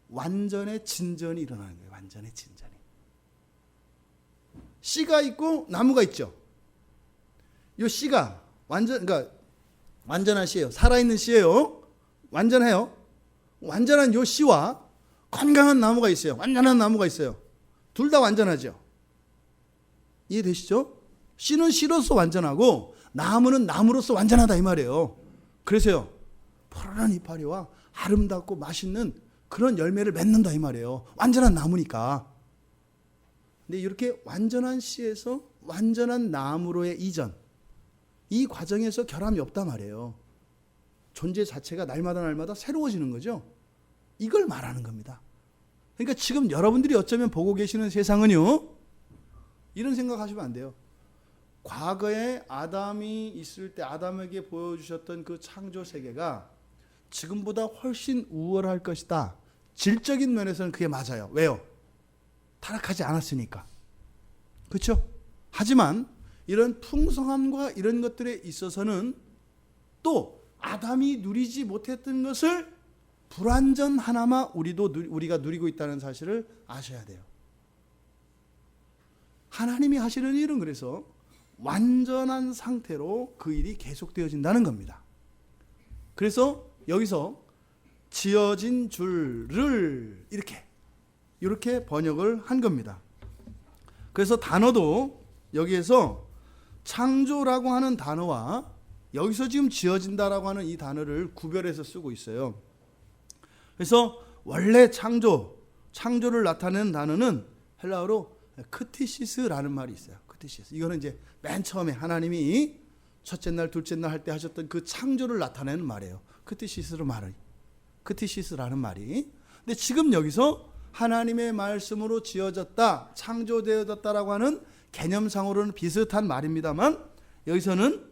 완전의 진전이 일어나는 거예요. 완전의 진전이. 씨가 있고 나무가 있죠. 이 씨가 그러니까 완전한 씨예요. 살아있는 씨예요. 완전해요. 완전한 이 씨와 건강한 나무가 있어요. 완전한 나무가 있어요. 둘 다 완전하죠. 이해되시죠? 씨는 씨로서 완전하고 나무는 나무로서 완전하다 이 말이에요. 그래서요, 푸르른 이파리와 아름답고 맛있는 그런 열매를 맺는다 이 말이에요. 완전한 나무니까. 근데 이렇게 완전한 씨에서 완전한 나무로의 이전, 이 과정에서 결함이 없단 말이에요. 존재 자체가 날마다 새로워지는 거죠. 이걸 말하는 겁니다. 그러니까 지금 여러분들이 어쩌면 보고 계시는 세상은요, 이런 생각하시면 안 돼요. 과거에 아담이 있을 때 아담에게 보여주셨던 그 창조 세계가 지금보다 훨씬 우월할 것이다. 질적인 면에서는 그게 맞아요. 왜요? 타락하지 않았으니까. 그렇죠? 하지만 이런 풍성함과 이런 것들에 있어서는 또 아담이 누리지 못했던 것을 불완전 하나마 우리가 누리고 있다는 사실을 아셔야 돼요. 하나님이 하시는 일은 그래서 완전한 상태로 그 일이 계속되어진다는 겁니다. 그래서 여기서 지어진 줄을 이렇게 번역을 한 겁니다. 그래서 단어도 여기에서 창조라고 하는 단어와 여기서 지금 지어진다라고 하는 이 단어를 구별해서 쓰고 있어요. 그래서 원래 창조를 나타내는 단어는 헬라어로 크티시스라는 말이 있어요. 크티시스. 이거는 이제 맨 처음에 하나님이 첫째 날, 둘째 날 할 때 하셨던 그 창조를 나타내는 말이에요. 크티시스라는 말이. 근데 지금 여기서 하나님의 말씀으로 지어졌다, 창조되어졌다라고 하는 개념상으로는 비슷한 말입니다만 여기서는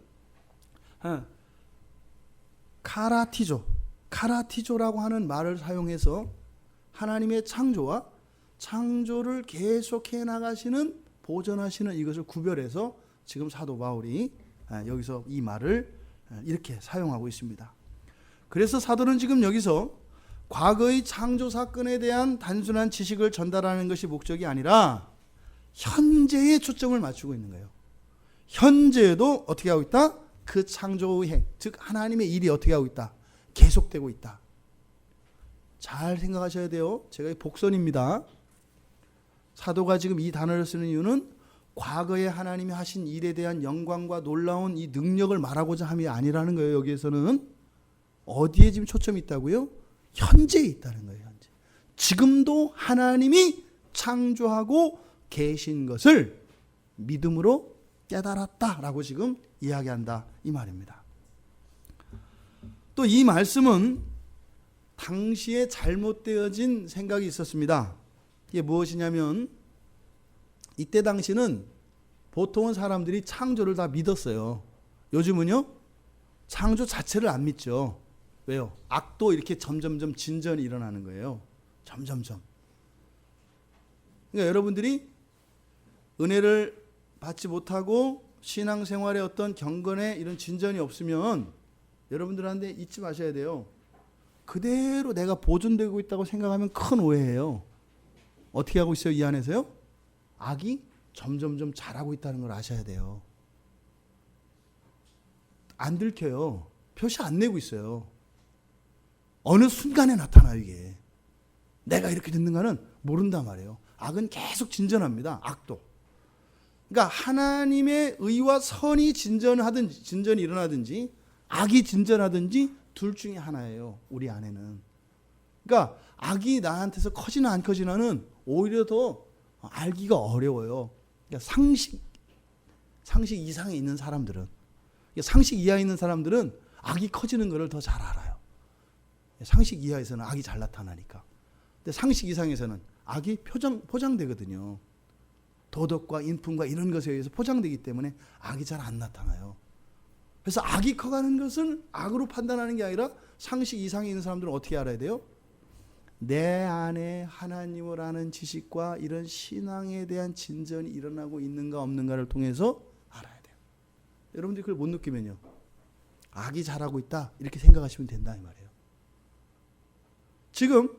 카라티조라고 하는 말을 사용해서 하나님의 창조와 창조를 계속해 나가시는, 보존하시는 이것을 구별해서 지금 사도 바울이 여기서 이 말을 이렇게 사용하고 있습니다. 그래서 사도는 지금 여기서 과거의 창조 사건에 대한 단순한 지식을 전달하는 것이 목적이 아니라 현재에 초점을 맞추고 있는 거예요. 현재에도 어떻게 하고 있다? 그 창조의 행, 즉 하나님의 일이 어떻게 하고 있다? 계속되고 있다. 잘 생각하셔야 돼요. 제가 복선입니다. 사도가 지금 이 단어를 쓰는 이유는 과거에 하나님이 하신 일에 대한 영광과 놀라운 이 능력을 말하고자 함이 아니라는 거예요. 여기에서는 어디에 지금 초점이 있다고요? 현재에 있다는 거예요. 현재. 지금도 하나님이 창조하고 계신 것을 믿음으로 깨달았다라고 지금 이야기한다 이 말입니다. 또 이 말씀은 당시에 잘못되어진 생각이 있었습니다. 이게 무엇이냐면 이때 당시는 보통은 사람들이 창조를 다 믿었어요. 요즘은요, 창조 자체를 안 믿죠. 왜요? 악도 이렇게 점점점 진전이 일어나는 거예요. 점점점. 그러니까 여러분들이 은혜를 받지 못하고 신앙생활에 어떤 경건에 이런 진전이 없으면 여러분들한테 잊지 마셔야 돼요. 그대로 내가 보존되고 있다고 생각하면 큰 오해예요. 어떻게 하고 있어요? 이 안에서요? 악이 점점점 잘하고 있다는 걸 아셔야 돼요. 안 들켜요. 표시 안 내고 있어요. 어느 순간에 나타나요, 이게. 내가 이렇게 듣는가는 모른단 말이에요. 악은 계속 진전합니다. 악도. 그러니까 하나님의 의와 선이 진전이 일어나든지 악이 진전하든지 둘 중에 하나예요. 우리 안에는. 그러니까 악이 나한테서 커지나 안 커지나는 오히려 더 알기가 어려워요. 그러니까 상식 이상에 있는 사람들은, 상식 이하에 있는 사람들은 악이 커지는 것을 더 잘 알아요. 상식 이하에서는 악이 잘 나타나니까. 근데 상식 이상에서는 악이 포장되거든요. 도덕과 인품과 이런 것에 의해서 포장되기 때문에 악이 잘 안 나타나요. 그래서 악이 커가는 것은 악으로 판단하는 게 아니라 상식 이상에 있는 사람들은 어떻게 알아야 돼요? 내 안에 하나님을 아는 지식과 이런 신앙에 대한 진전이 일어나고 있는가 없는가를 통해서 알아야 돼요. 여러분들이 그걸 못 느끼면요, 악이 잘하고 있다 이렇게 생각하시면 된다 이 말이에요. 지금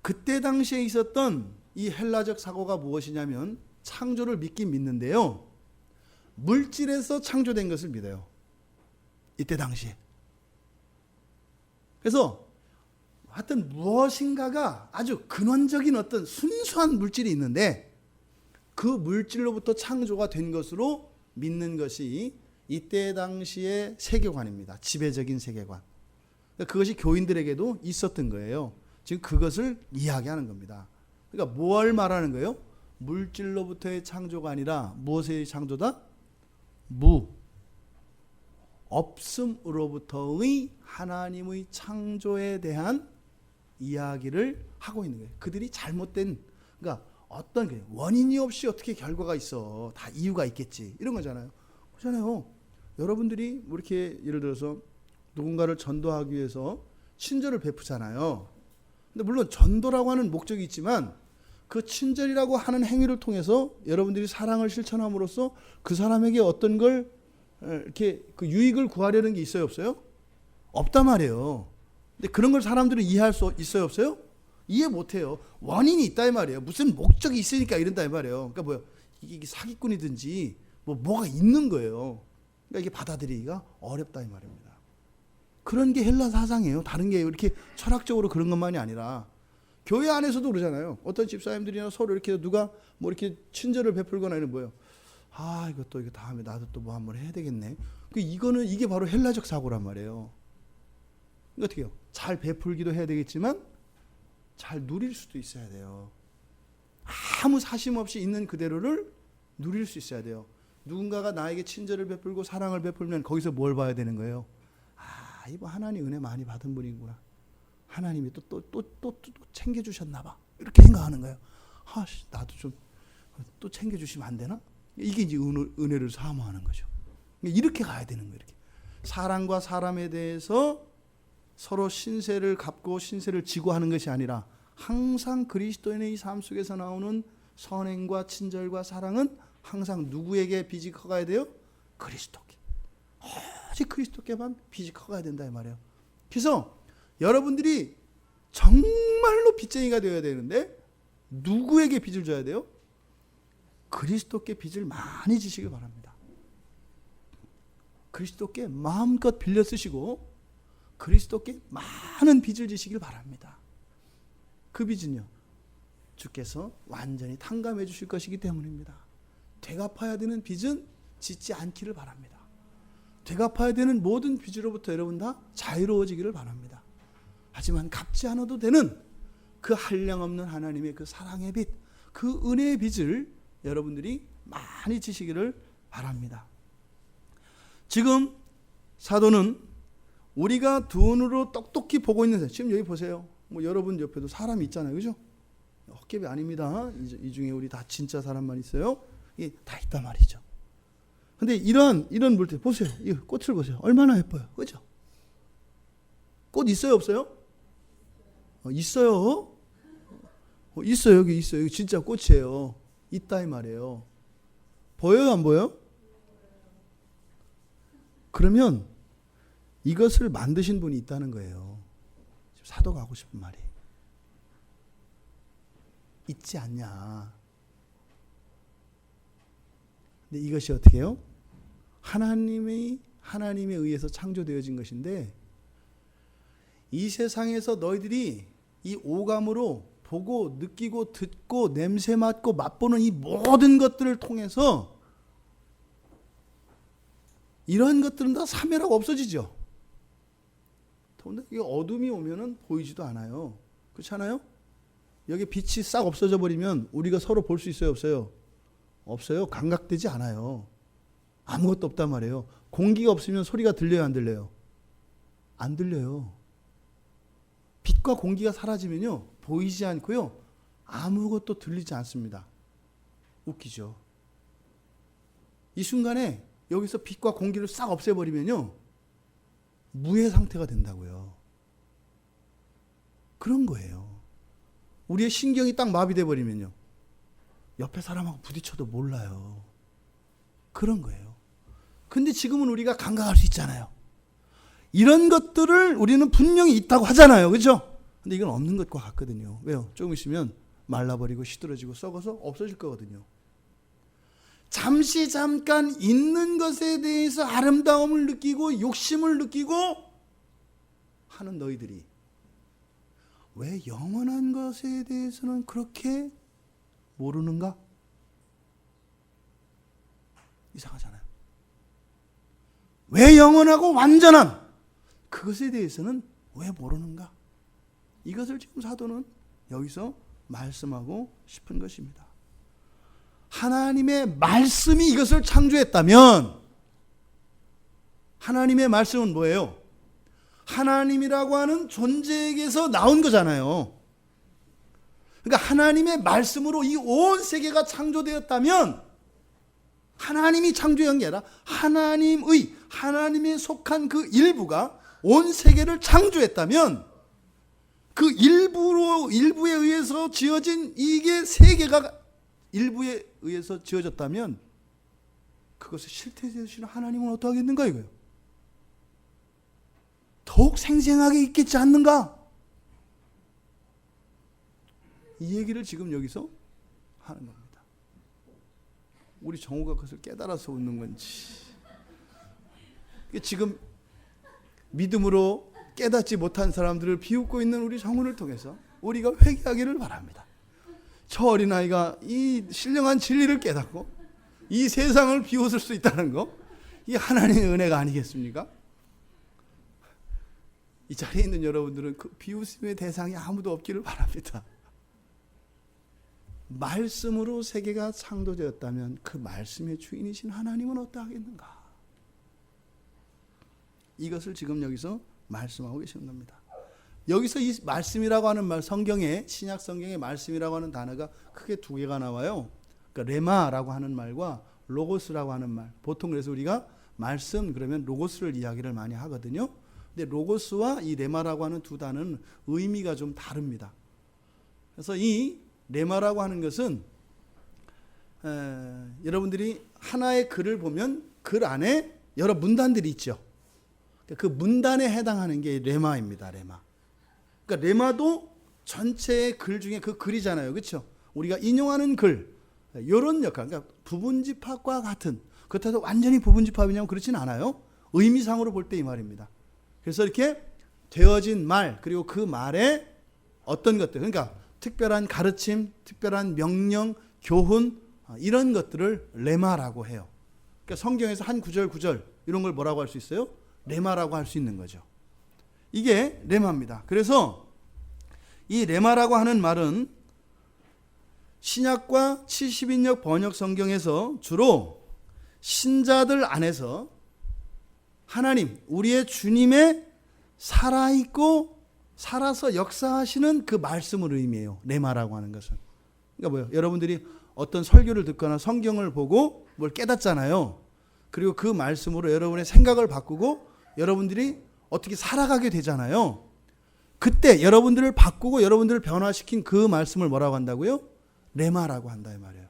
그때 당시에 있었던 이 헬라적 사고가 무엇이냐면 창조를 믿긴 믿는데요, 물질에서 창조된 것을 믿어요. 이때 당시에. 그래서 하여튼 무엇인가가 아주 근원적인 어떤 순수한 물질이 있는데 그 물질로부터 창조가 된 것으로 믿는 것이 이때 당시의 세계관입니다. 지배적인 세계관. 그것이 교인들에게도 있었던 거예요. 지금 그것을 이야기하는 겁니다. 그러니까 뭘 말하는 거예요? 물질로부터의 창조가 아니라 무엇의 창조다? 없음으로부터의 하나님의 창조에 대한 이야기를 하고 있는 거예요. 그들이 잘못된, 그러니까 어떤 게 원인이 없이 어떻게 결과가 있어. 다 이유가 있겠지. 이런 거잖아요. 그렇잖아요. 여러분들이 뭐 이렇게 예를 들어서 누군가를 전도하기 위해서 친절을 베푸잖아요. 근데 물론 전도라고 하는 목적이 있지만 그 친절이라고 하는 행위를 통해서 여러분들이 사랑을 실천함으로써 그 사람에게 어떤 걸 이렇게 그 유익을 구하려는 게 있어요, 없어요? 없단 말이에요. 근데 그런 걸 사람들은 이해할 수 있어요, 없어요? 이해 못해요. 원인이 있다 이 말이에요. 무슨 목적이 있으니까 이런다 이 말이에요. 그러니까 뭐야, 이게 사기꾼이든지 뭐가 있는 거예요. 그러니까 이게 받아들이기가 어렵다 이 말입니다. 그런 게 헬라 사상이에요. 다른 게 이렇게 철학적으로 그런 것만이 아니라 교회 안에서도 그러잖아요. 어떤 집사님들이나 서로 이렇게 누가 뭐 이렇게 친절을 베풀거나 이런 뭐예요. 아, 이거 다음에 나도 또 뭐 한번 해야 되겠네. 이게 바로 헬라적 사고란 말이에요. 그러니까 어떻게 해요? 잘 베풀기도 해야 되겠지만 잘 누릴 수도 있어야 돼요. 아무 사심 없이 있는 그대로를 누릴 수 있어야 돼요. 누군가가 나에게 친절을 베풀고 사랑을 베풀면 거기서 뭘 봐야 되는 거예요? 아, 이거 하나님 은혜 많이 받은 분이구나. 하나님이 또 챙겨주셨나 봐. 이렇게 생각하는 거예요. 아, 나도 좀 또 챙겨주시면 안 되나? 이게 이제 은혜를 사모하는 거죠. 이렇게 가야 되는 거예요. 이렇게. 사람과 사람에 대해서 서로 신세를 갚고 신세를 지고 하는 것이 아니라 항상 그리스도인의 삶 속에서 나오는 선행과 친절과 사랑은 항상 누구에게 빚이 커가야 돼요? 그리스도께. 오직 그리스도께만 빚이 커가야 된다 이 말이에요. 그래서 여러분들이 정말로 빚쟁이가 되어야 되는데 누구에게 빚을 져야 돼요? 그리스도께 빚을 많이 지시길 바랍니다. 그리스도께 마음껏 빌려 쓰시고 그리스도께 많은 빚을 지시길 바랍니다. 그 빚은요, 주께서 완전히 탕감해 주실 것이기 때문입니다. 되갚아야 되는 빚은 짓지 않기를 바랍니다. 되갚아야 되는 모든 빚으로부터 여러분 다 자유로워지기를 바랍니다. 하지만 갚지 않아도 되는 그 한량없는 하나님의 그 사랑의 빚, 그 은혜의 빚을 여러분들이 많이 지시기를 바랍니다. 지금 사도는 우리가 두 눈으로 똑똑히 보고 있는 사람, 지금 여기 보세요. 뭐 여러분 옆에도 사람이 있잖아요, 그죠? 헛개비 아닙니다. 이 중에 우리 다 진짜 사람만 있어요. 이게 다 있단 말이죠. 근데 이런 물들 보세요. 이 꽃을 보세요. 얼마나 예뻐요, 그죠? 꽃 있어요, 없어요? 있어요. 있어요, 여기 있어요. 여기 진짜 꽃이에요. 있다 이 말이에요. 보여요, 안 보여요? 그러면 이것을 만드신 분이 있다는 거예요. 사도가 하고 싶은 말이. 있지 않냐. 근데 이것이 어떻게 해요? 하나님에 의해서 창조되어진 것인데 이 세상에서 너희들이 이 오감으로 보고 느끼고 듣고 냄새 맡고 맛보는 이 모든 것들을 통해서 이러한 것들은 다 사멸하고 없어지죠. 근데 이 어둠이 오면은 보이지도 않아요. 그렇지 않아요? 여기 빛이 싹 없어져 버리면 우리가 서로 볼 수 있어요, 없어요? 없어요. 감각되지 않아요. 아무것도 없단 말이에요. 공기가 없으면 소리가 들려요, 안 들려요? 안 들려요. 빛과 공기가 사라지면요, 보이지 않고요, 아무것도 들리지 않습니다. 웃기죠? 이 순간에 여기서 빛과 공기를 싹 없애버리면요, 무의 상태가 된다고요. 그런 거예요. 우리의 신경이 딱 마비돼 버리면요, 옆에 사람하고 부딪혀도 몰라요. 그런 거예요. 근데 지금은 우리가 감각할 수 있잖아요. 이런 것들을 우리는 분명히 있다고 하잖아요. 그렇죠? 근데 이건 없는 것과 같거든요. 왜요? 조금 있으면 말라버리고 시들어지고 썩어서 없어질 거거든요. 잠시 잠깐 있는 것에 대해서 아름다움을 느끼고 욕심을 느끼고 하는 너희들이 왜 영원한 것에 대해서는 그렇게 모르는가? 이상하잖아요. 왜 영원하고 완전한 그것에 대해서는 왜 모르는가? 이것을 지금 사도는 여기서 말씀하고 싶은 것입니다. 하나님의 말씀이 이것을 창조했다면, 하나님의 말씀은 뭐예요? 하나님이라고 하는 존재에게서 나온 거잖아요. 그러니까 하나님의 말씀으로 이 온 세계가 창조되었다면, 하나님이 창조한 게 아니라 하나님에 속한 그 일부가 온 세계를 창조했다면, 그 일부에 의해서 지어진 이게 세계가 일부에 의해서 지어졌다면 그것을 실체되시는 하나님은 어떠하겠는가 이거예요. 더욱 생생하게 있겠지 않는가? 이 얘기를 지금 여기서 하는 겁니다. 우리 정우가 그것을 깨달아서 웃는 건지, 지금 믿음으로 깨닫지 못한 사람들을 비웃고 있는 우리 정우를 통해서 우리가 회개하기를 바랍니다. 저 어린아이가 이 신령한 진리를 깨닫고 이 세상을 비웃을 수 있다는 거, 이 하나님의 은혜가 아니겠습니까? 이 자리에 있는 여러분들은 그 비웃음의 대상이 아무도 없기를 바랍니다. 말씀으로 세계가 창조되었다면 그 말씀의 주인이신 하나님은 어떠하겠는가? 이것을 지금 여기서 말씀하고 계시는 겁니다. 여기서 이 말씀이라고 하는 말, 성경에, 신약 성경에 말씀이라고 하는 단어가 크게 두 개가 나와요. 그러니까 레마라고 하는 말과 로고스라고 하는 말. 보통 그래서 우리가 말씀 그러면 로고스를 이야기를 많이 하거든요. 근데 로고스와 이 레마라고 하는 두 단어는 의미가 좀 다릅니다. 그래서 이 레마라고 하는 것은 여러분들이 하나의 글을 보면 글 안에 여러 문단들이 있죠. 그 문단에 해당하는 게 레마입니다. 레마. 그러니까 레마도 전체의 글 중에 그 글이잖아요. 그렇죠? 우리가 인용하는 글, 이런 역할, 그러니까 부분집합과 같은, 그렇다고 완전히 부분집합이냐면 그렇지는 않아요. 의미상으로 볼 때 이 말입니다. 그래서 이렇게 되어진 말, 그리고 그 말에 어떤 것들, 그러니까 특별한 가르침, 특별한 명령, 교훈, 이런 것들을 레마라고 해요. 그러니까 성경에서 한 구절 이런 걸 뭐라고 할 수 있어요? 레마라고 할 수 있는 거죠. 이게 레마입니다. 그래서 이 레마라고 하는 말은 신약과 70인역 번역 성경에서 주로 신자들 안에서 하나님, 우리의 주님의 살아있고 살아서 역사하시는 그 말씀을 의미해요. 레마라고 하는 것은. 그러니까 뭐예요? 여러분들이 어떤 설교를 듣거나 성경을 보고 뭘 깨닫잖아요. 그리고 그 말씀으로 여러분의 생각을 바꾸고 여러분들이 어떻게 살아가게 되잖아요. 그때 여러분들을 바꾸고 여러분들을 변화시킨 그 말씀을 뭐라고 한다고요? 레마라고 한다 이 말이에요.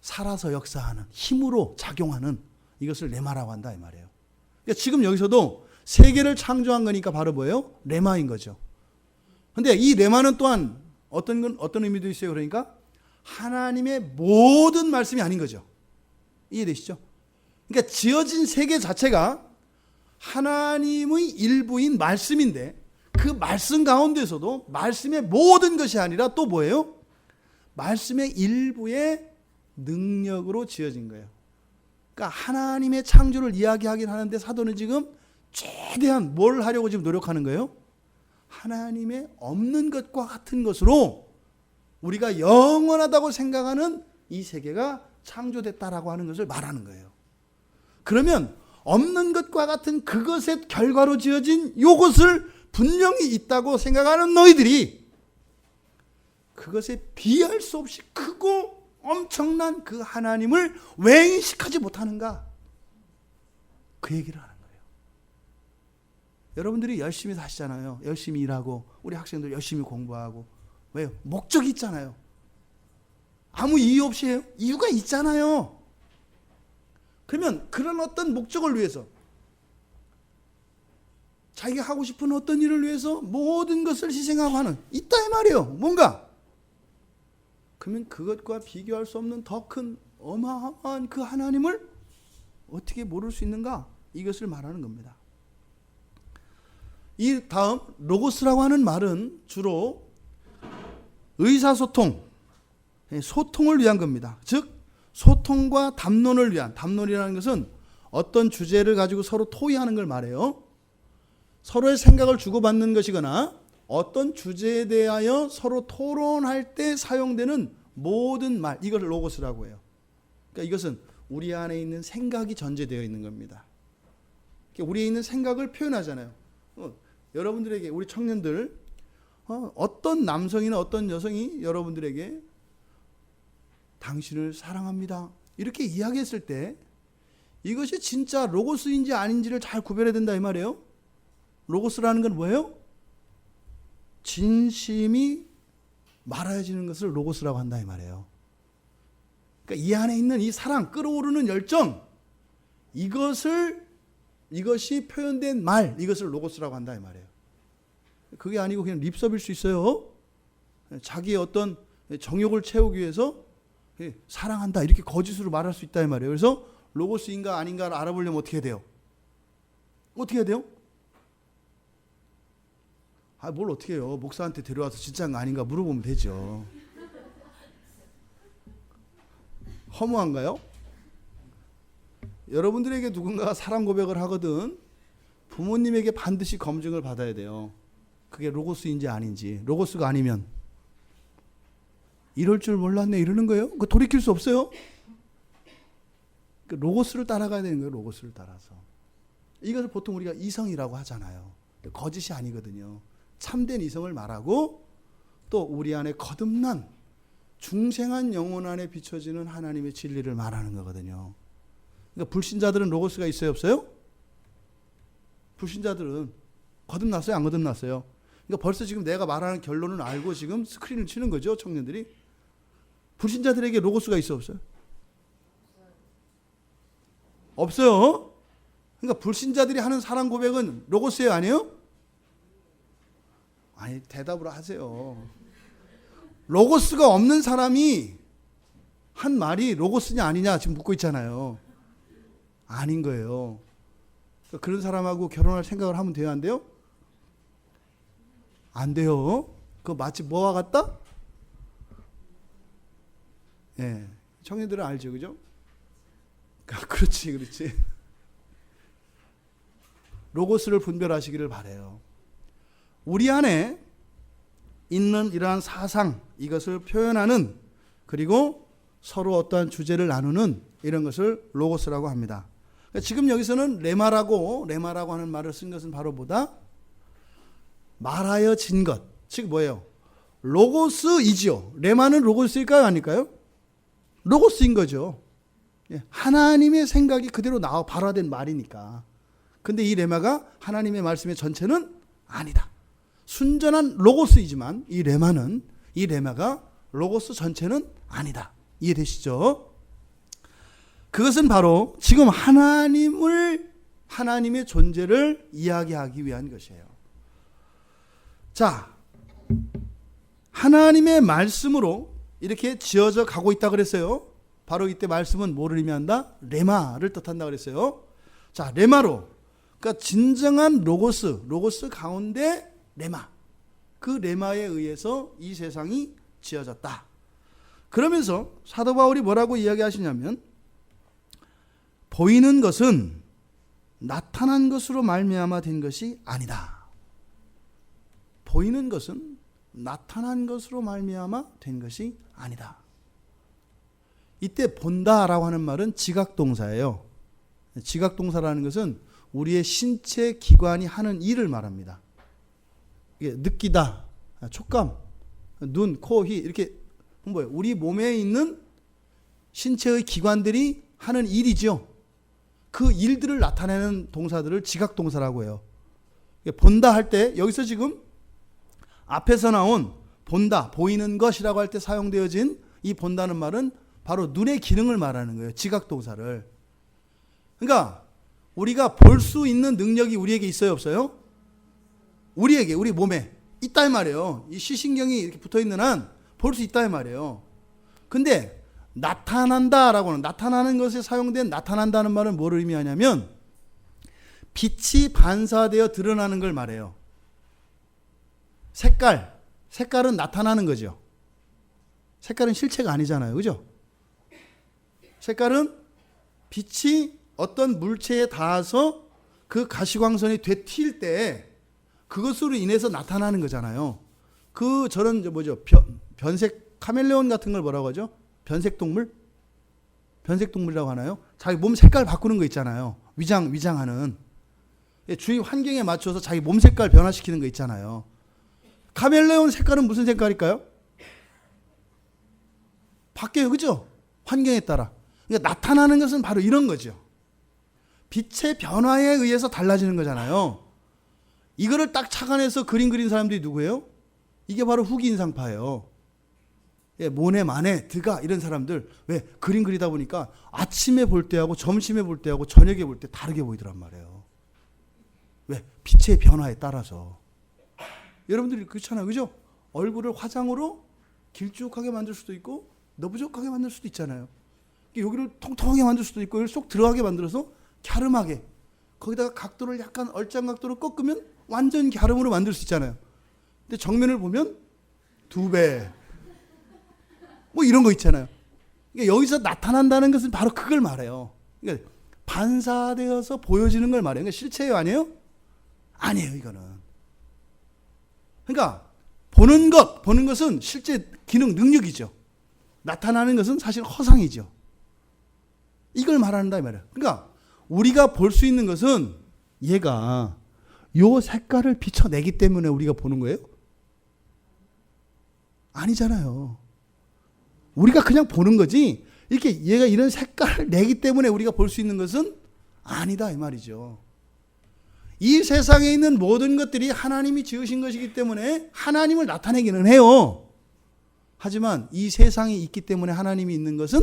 살아서 역사하는, 힘으로 작용하는, 이것을 레마라고 한다 이 말이에요. 그러니까 지금 여기서도 세계를 창조한 거니까 바로 뭐예요? 레마인 거죠. 근데 이 레마는 또한 어떤 의미도 있어요. 그러니까 하나님의 모든 말씀이 아닌 거죠. 이해되시죠? 그러니까 지어진 세계 자체가 하나님의 일부인 말씀인데 그 말씀 가운데서도 말씀의 모든 것이 아니라 또 뭐예요? 말씀의 일부의 능력으로 지어진 거예요. 그러니까 하나님의 창조를 이야기하긴 하는데 사도는 지금 최대한 뭘 하려고 지금 노력하는 거예요? 하나님의 없는 것과 같은 것으로 우리가 영원하다고 생각하는 이 세계가 창조됐다라고 하는 것을 말하는 거예요. 그러면 없는 것과 같은 그것의 결과로 지어진 이것을 분명히 있다고 생각하는 너희들이 그것에 비할 수 없이 크고 엄청난 그 하나님을 왜 인식하지 못하는가? 그 얘기를 하는 거예요. 여러분들이 열심히 사시잖아요. 열심히 일하고 우리 학생들 열심히 공부하고. 왜요? 목적이 있잖아요. 아무 이유 없이 해요? 이유가 있잖아요. 그러면 그런 어떤 목적을 위해서 자기가 하고 싶은 어떤 일을 위해서 모든 것을 희생하고 하는 있다 이 말이에요. 뭔가 그러면 그것과 비교할 수 없는 더 큰 어마어마한 그 하나님을 어떻게 모를 수 있는가? 이것을 말하는 겁니다. 이 다음 로고스라고 하는 말은 주로 의사소통, 소통을 위한 겁니다. 즉 소통과 담론을 위한, 담론이라는 것은 어떤 주제를 가지고 서로 토의하는 걸 말해요. 서로의 생각을 주고받는 것이거나 어떤 주제에 대하여 서로 토론할 때 사용되는 모든 말, 이걸 로고스라고 해요. 그러니까 이것은 우리 안에 있는 생각이 전제되어 있는 겁니다. 우리에 있는 생각을 표현하잖아요. 여러분들에게, 우리 청년들, 어떤 남성이나 어떤 여성이 여러분들에게 당신을 사랑합니다 이렇게 이야기했을 때 이것이 진짜 로고스인지 아닌지를 잘 구별해야 된다 이 말이에요. 로고스라는 건 뭐예요? 진심이 말해지는 것을 로고스라고 한다 이 말이에요. 그러니까 이 안에 있는 이 사랑, 끓어오르는 열정, 이것이 표현된 말, 이것을 로고스라고 한다 이 말이에요. 그게 아니고 그냥 립서비일 수 있어요. 자기의 어떤 정욕을 채우기 위해서 사랑한다 이렇게 거짓으로 말할 수 있다 이 말이에요. 그래서 로고스인가 아닌가를 알아보려면 어떻게 해야 돼요? 어떻게 해야 돼요? 뭘 어떻게 해요? 목사한테 데려와서 진짜인가 아닌가 물어보면 되죠. 허무한가요? 여러분들에게 누군가가 사랑 고백을 하거든 부모님에게 반드시 검증을 받아야 돼요. 그게 로고스인지 아닌지. 로고스가 아니면 이럴 줄 몰랐네 이러는 거예요. 그거 돌이킬 수 없어요. 로고스를 따라가야 되는 거예요. 로고스를 따라서. 이것을 보통 우리가 이성이라고 하잖아요. 거짓이 아니거든요. 참된 이성을 말하고 또 우리 안에 거듭난 중생한 영혼 안에 비춰지는 하나님의 진리를 말하는 거거든요. 그러니까 불신자들은 로고스가 있어요 없어요? 불신자들은 거듭났어요 안 거듭났어요? 그러니까 벌써 지금 내가 말하는 결론을 알고 지금 스크린을 치는 거죠 청년들이. 불신자들에게 로고스가 있어 없어요? 없어요. 그러니까 불신자들이 하는 사랑 고백은 로고스예요 아니에요? 아니 대답을 하세요. 로고스가 없는 사람이 한 말이 로고스냐 아니냐 지금 묻고 있잖아요. 아닌 거예요. 그러니까 그런 사람하고 결혼할 생각을 하면 돼요 안 돼요? 안 돼요. 그거 마치 뭐와 같다? 예, 청년들은 알죠, 그죠? 그렇지. 로고스를 분별하시기를 바래요. 우리 안에 있는 이러한 사상, 이것을 표현하는 그리고 서로 어떠한 주제를 나누는 이런 것을 로고스라고 합니다. 그러니까 지금 여기서는 레마라고 하는 말을 쓴 것은 바로 뭐다? 말하여진 것. 즉 뭐예요? 로고스이지요. 레마는 로고스일까요? 아닐까요? 로고스인 거죠. 하나님의 생각이 그대로 발화된 말이니까. 근데 이 레마가 하나님의 말씀의 전체는 아니다. 순전한 로고스이지만 이 레마가 로고스 전체는 아니다. 이해되시죠? 그것은 바로 지금 하나님의 존재를 이야기하기 위한 것이에요. 자, 하나님의 말씀으로 이렇게 지어져 가고 있다 그랬어요. 바로 이때 말씀은 뭐를 의미한다? 레마를 뜻한다 그랬어요. 자, 레마로, 그러니까 진정한 로고스 가운데 레마. 그 레마에 의해서 이 세상이 지어졌다. 그러면서 사도 바울이 뭐라고 이야기하시냐면 보이는 것은 나타난 것으로 말미암아 된 것이 아니다. 보이는 것은 나타난 것으로 말미암아 된 것이 아니다. 이때 본다라고 하는 말은 지각동사예요. 지각동사라는 것은 우리의 신체 기관이 하는 일을 말합니다. 이게 느끼다, 촉감, 눈, 코, 희 이렇게 뭐예요? 우리 몸에 있는 신체의 기관들이 하는 일이죠. 그 일들을 나타내는 동사들을 지각동사라고 해요. 본다 할 때 여기서 지금 앞에서 나온 본다, 보이는 것이라고 할 때 사용되어진 이 본다는 말은 바로 눈의 기능을 말하는 거예요. 지각동사를. 그러니까 우리가 볼 수 있는 능력이 우리에게 있어요, 없어요? 우리에게, 우리 몸에 있다 이 말이에요. 이 시신경이 이렇게 붙어있는 한 볼 수 있다 이 말이에요. 근데 나타난다라고는, 나타나는 것에 사용된 나타난다는 말은 뭐를 의미하냐면 빛이 반사되어 드러나는 걸 말해요. 색깔은 나타나는 거죠. 색깔은 실체가 아니잖아요. 그죠? 색깔은 빛이 어떤 물체에 닿아서 그 가시광선이 되튈 때 그것으로 인해서 나타나는 거잖아요. 저런 변색 카멜레온 같은 걸 뭐라고 하죠? 변색동물이라고 하나요? 자기 몸 색깔 바꾸는 거 있잖아요. 위장하는. 주위 환경에 맞춰서 자기 몸 색깔 변화시키는 거 있잖아요. 카멜레온 색깔은 무슨 색깔일까요? 바뀌어요. 그죠? 환경에 따라. 그러니까 나타나는 것은 바로 이런 거죠. 빛의 변화에 의해서 달라지는 거잖아요. 이거를 딱 착안해서 그림 그린 사람들이 누구예요? 이게 바로 후기 인상파예요. 모네, 마네, 드가 이런 사람들 왜 그림 그리다 보니까 아침에 볼 때하고 점심에 볼 때하고 저녁에 볼 때 다르게 보이더란 말이에요. 왜? 빛의 변화에 따라서. 여러분들이 그렇잖아요. 그죠? 얼굴을 화장으로 길쭉하게 만들 수도 있고 너부족하게 만들 수도 있잖아요. 여기를 통통하게 만들 수도 있고 여기를 쏙 들어가게 만들어서 갸름하게, 거기다가 각도를 약간 얼짱 각도로 꺾으면 완전 갸름으로 만들 수 있잖아요. 근데 정면을 보면 2배 뭐 이런 거 있잖아요. 그러니까 여기서 나타난다는 것은 바로 그걸 말해요. 그러니까 반사되어서 보여지는 걸 말해요. 그러니까 실체예요, 아니에요? 아니에요, 이거는. 그러니까 보는 것은 실제 기능, 능력이죠. 나타나는 것은 사실 허상이죠. 이걸 말한다 이 말이에요. 그러니까 우리가 볼 수 있는 것은 얘가 요 색깔을 비춰내기 때문에 우리가 보는 거예요? 아니잖아요. 우리가 그냥 보는 거지 이렇게 얘가 이런 색깔을 내기 때문에 우리가 볼 수 있는 것은 아니다 이 말이죠. 이 세상에 있는 모든 것들이 하나님이 지으신 것이기 때문에 하나님을 나타내기는 해요. 하지만 이 세상이 있기 때문에 하나님이 있는 것은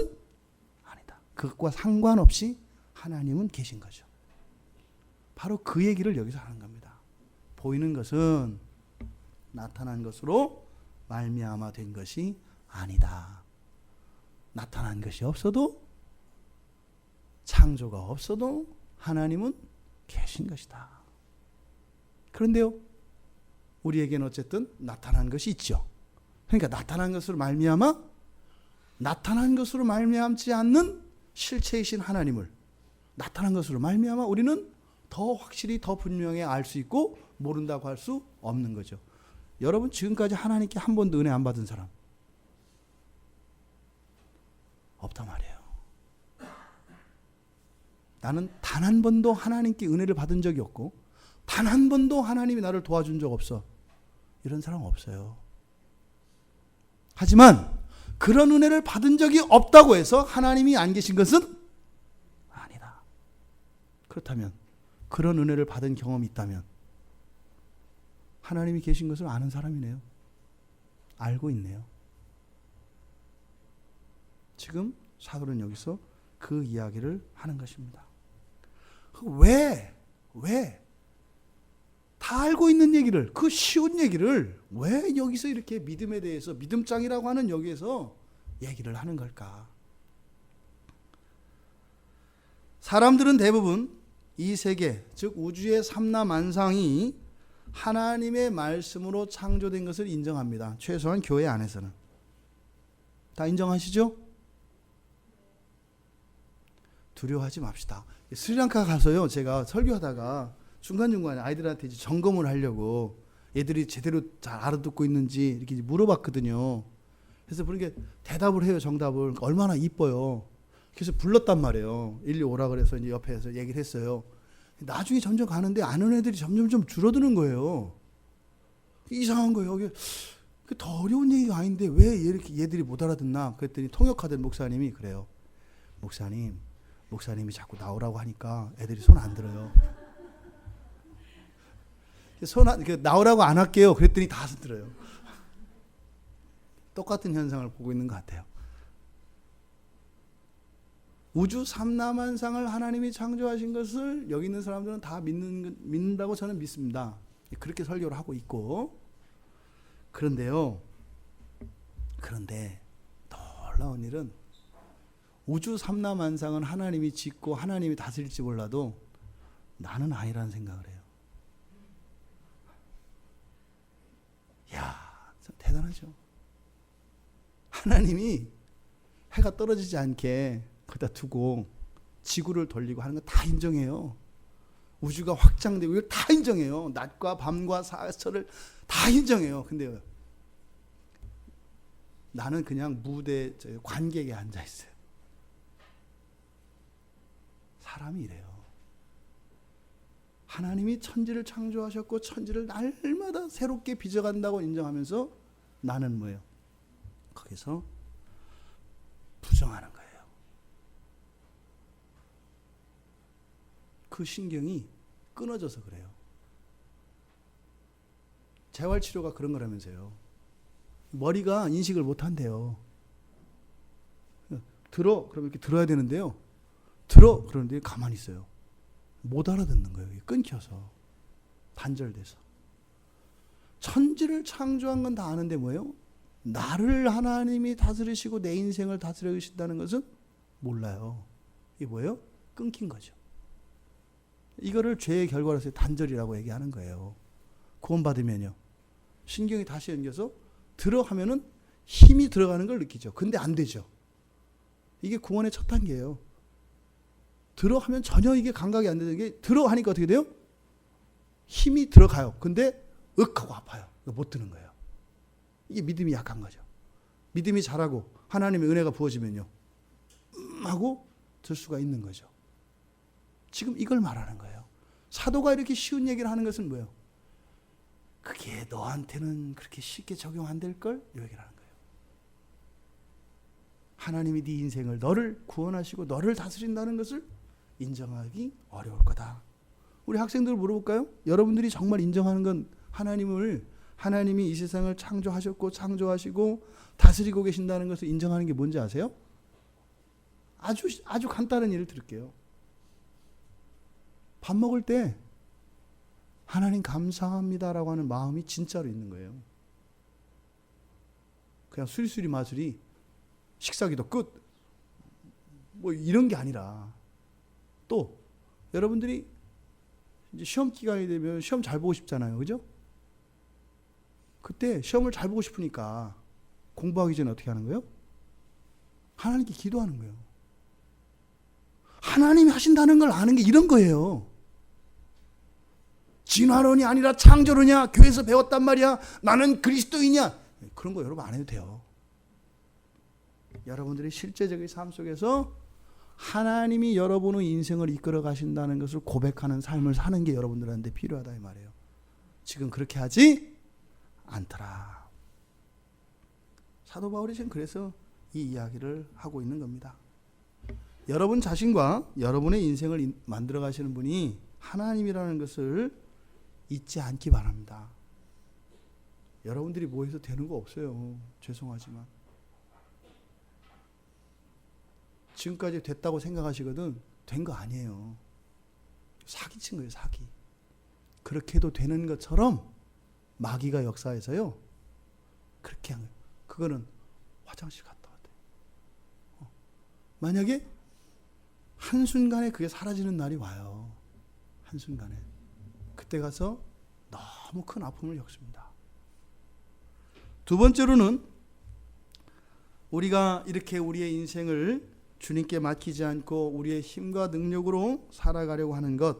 아니다. 그것과 상관없이 하나님은 계신 거죠. 바로 그 얘기를 여기서 하는 겁니다. 보이는 것은 나타난 것으로 말미암아 된 것이 아니다. 나타난 것이 없어도, 창조가 없어도 하나님은 계신 것이다. 그런데요, 우리에게는 어쨌든 나타난 것이 있죠. 그러니까 나타난 것으로 말미암지 않는 실체이신 하나님을 나타난 것으로 말미암아 우리는 더 확실히 더 분명히 알 수 있고 모른다고 할 수 없는 거죠. 여러분 지금까지 하나님께 한 번도 은혜 안 받은 사람 없단 말이에요. 나는 단 한 번도 하나님께 은혜를 받은 적이 없고 단 한 번도 하나님이 나를 도와준 적 없어. 이런 사람 없어요. 하지만 그런 은혜를 받은 적이 없다고 해서 하나님이 안 계신 것은 아니다. 그렇다면 그런 은혜를 받은 경험이 있다면 하나님이 계신 것을 아는 사람이네요. 알고 있네요. 지금 사도는 여기서 그 이야기를 하는 것입니다. 왜? 다 알고 있는 얘기를, 그 쉬운 얘기를 왜 여기서 이렇게 믿음에 대해서 믿음장이라고 하는 여기에서 얘기를 하는 걸까? 사람들은 대부분 이 세계, 즉 우주의 삼라만상이 하나님의 말씀으로 창조된 것을 인정합니다. 최소한 교회 안에서는. 다 인정하시죠? 두려워하지 맙시다. 스리랑카 가서요, 제가 설교하다가 중간중간에 아이들한테 이제 점검을 하려고 애들이 제대로 잘 알아듣고 있는지 이렇게 물어봤거든요. 그래서 그렇게 대답을 해요, 정답을. 얼마나 이뻐요. 그래서 불렀단 말이에요. 일리 오라 그래서 이제 옆에서 얘기를 했어요. 나중에 점점 가는데 아는 애들이 점점 좀 줄어드는 거예요. 이상한 거예요. 이게 더 어려운 얘기가 아닌데 왜 이렇게 얘들이 못 알아듣나? 그랬더니 통역하던 목사님이 그래요. 목사님이 자꾸 나오라고 하니까 애들이 손 안 들어요. 나오라고 안 할게요. 그랬더니 다 들어요. 똑같은 현상을 보고 있는 것 같아요. 우주 삼라만상을 하나님이 창조하신 것을 여기 있는 사람들은 다 믿는다고 저는 믿습니다. 그렇게 설교를 하고 있고. 그런데 놀라운 일은 우주 삼라만상은 하나님이 짓고 하나님이 다스릴지 몰라도 나는 아니라는 생각을 해요. 이야, 참 대단하죠. 하나님이 해가 떨어지지 않게 거기다 두고 지구를 돌리고 하는 거 다 인정해요. 우주가 확장되고 이걸 다 인정해요. 낮과 밤과 사철을 다 인정해요. 근데 나는 그냥 무대 관객에 앉아 있어요. 사람이 이래요. 하나님이 천지를 창조하셨고 천지를 날마다 새롭게 빚어간다고 인정하면서 나는 뭐예요? 거기서 부정하는 거예요. 그 신경이 끊어져서 그래요. 재활치료가 그런 거라면서요. 머리가 인식을 못한대요. 들어 그러면 이렇게 들어야 되는데요. 들어 그러는데 가만히 있어요. 못 알아듣는 거예요. 끊겨서 단절돼서. 천지를 창조한 건 다 아는데 뭐예요? 나를 하나님이 다스리시고 내 인생을 다스려 주신다는 것은 몰라요. 이게 뭐예요? 끊긴 거죠. 이거를 죄의 결과로서의 단절이라고 얘기하는 거예요. 구원받으면요. 신경이 다시 연결해서 들어 하면은 힘이 들어가는 걸 느끼죠. 근데 안 되죠. 이게 구원의 첫 단계예요. 들어 하면 전혀 이게 감각이 안 되는 게 들어 하니까 어떻게 돼요? 힘이 들어가요. 근데 하고 아파요. 못 드는 거예요. 이게 믿음이 약한 거죠. 믿음이 잘하고 하나님의 은혜가 부어지면요. 하고 들 수가 있는 거죠. 지금 이걸 말하는 거예요. 사도가 이렇게 쉬운 얘기를 하는 것은 뭐예요? 그게 너한테는 그렇게 쉽게 적용 안 될걸? 이 얘기를 하는 거예요. 하나님이 네 인생을 너를 구원하시고 너를 다스린다는 것을 인정하기 어려울 거다. 우리 학생들 물어볼까요? 여러분들이 정말 인정하는 건 하나님이 이 세상을 창조하셨고 창조하시고 다스리고 계신다는 것을 인정하는 게 뭔지 아세요? 아주 간단한 예를 들을게요. 밥 먹을 때 하나님 감사합니다라고 하는 마음이 진짜로 있는 거예요. 그냥 수리수리 마술이 식사기도 끝 뭐 이런 게 아니라 또 여러분들이 이제 시험 기간이 되면 시험 잘 보고 싶잖아요. 그죠? 그때 시험을 잘 보고 싶으니까 공부하기 전에 어떻게 하는 거예요? 하나님께 기도하는 거예요. 하나님이 하신다는 걸 아는 게 이런 거예요. 진화론이 아니라 창조론이야. 교회에서 배웠단 말이야. 나는 그리스도이냐. 그런 거 여러분 안 해도 돼요. 여러분들이 실제적인 삶 속에서 하나님이 여러분의 인생을 이끌어 가신다는 것을 고백하는 삶을 사는 게 여러분들한테 필요하다 이 말이에요. 지금 그렇게 하지 않더라. 사도 바울이 지금 그래서 이 이야기를 하고 있는 겁니다. 여러분 자신과 여러분의 인생을 만들어 가시는 분이 하나님이라는 것을 잊지 않기 바랍니다. 여러분들이 뭐 해서 되는 거 없어요. 죄송하지만. 지금까지 됐다고 생각하시거든 된 거 아니에요. 사기친 거예요. 사기. 그렇게 해도 되는 것처럼 마귀가 역사해서요. 그렇게 한 거예요. 그거는 화장실 갔다 왔대요. 만약에 한순간에 그게 사라지는 날이 와요. 한순간에. 그때 가서 너무 큰 아픔을 겪습니다. 두 번째로는 우리가 이렇게 우리의 인생을 주님께 맡기지 않고 우리의 힘과 능력으로 살아가려고 하는 것,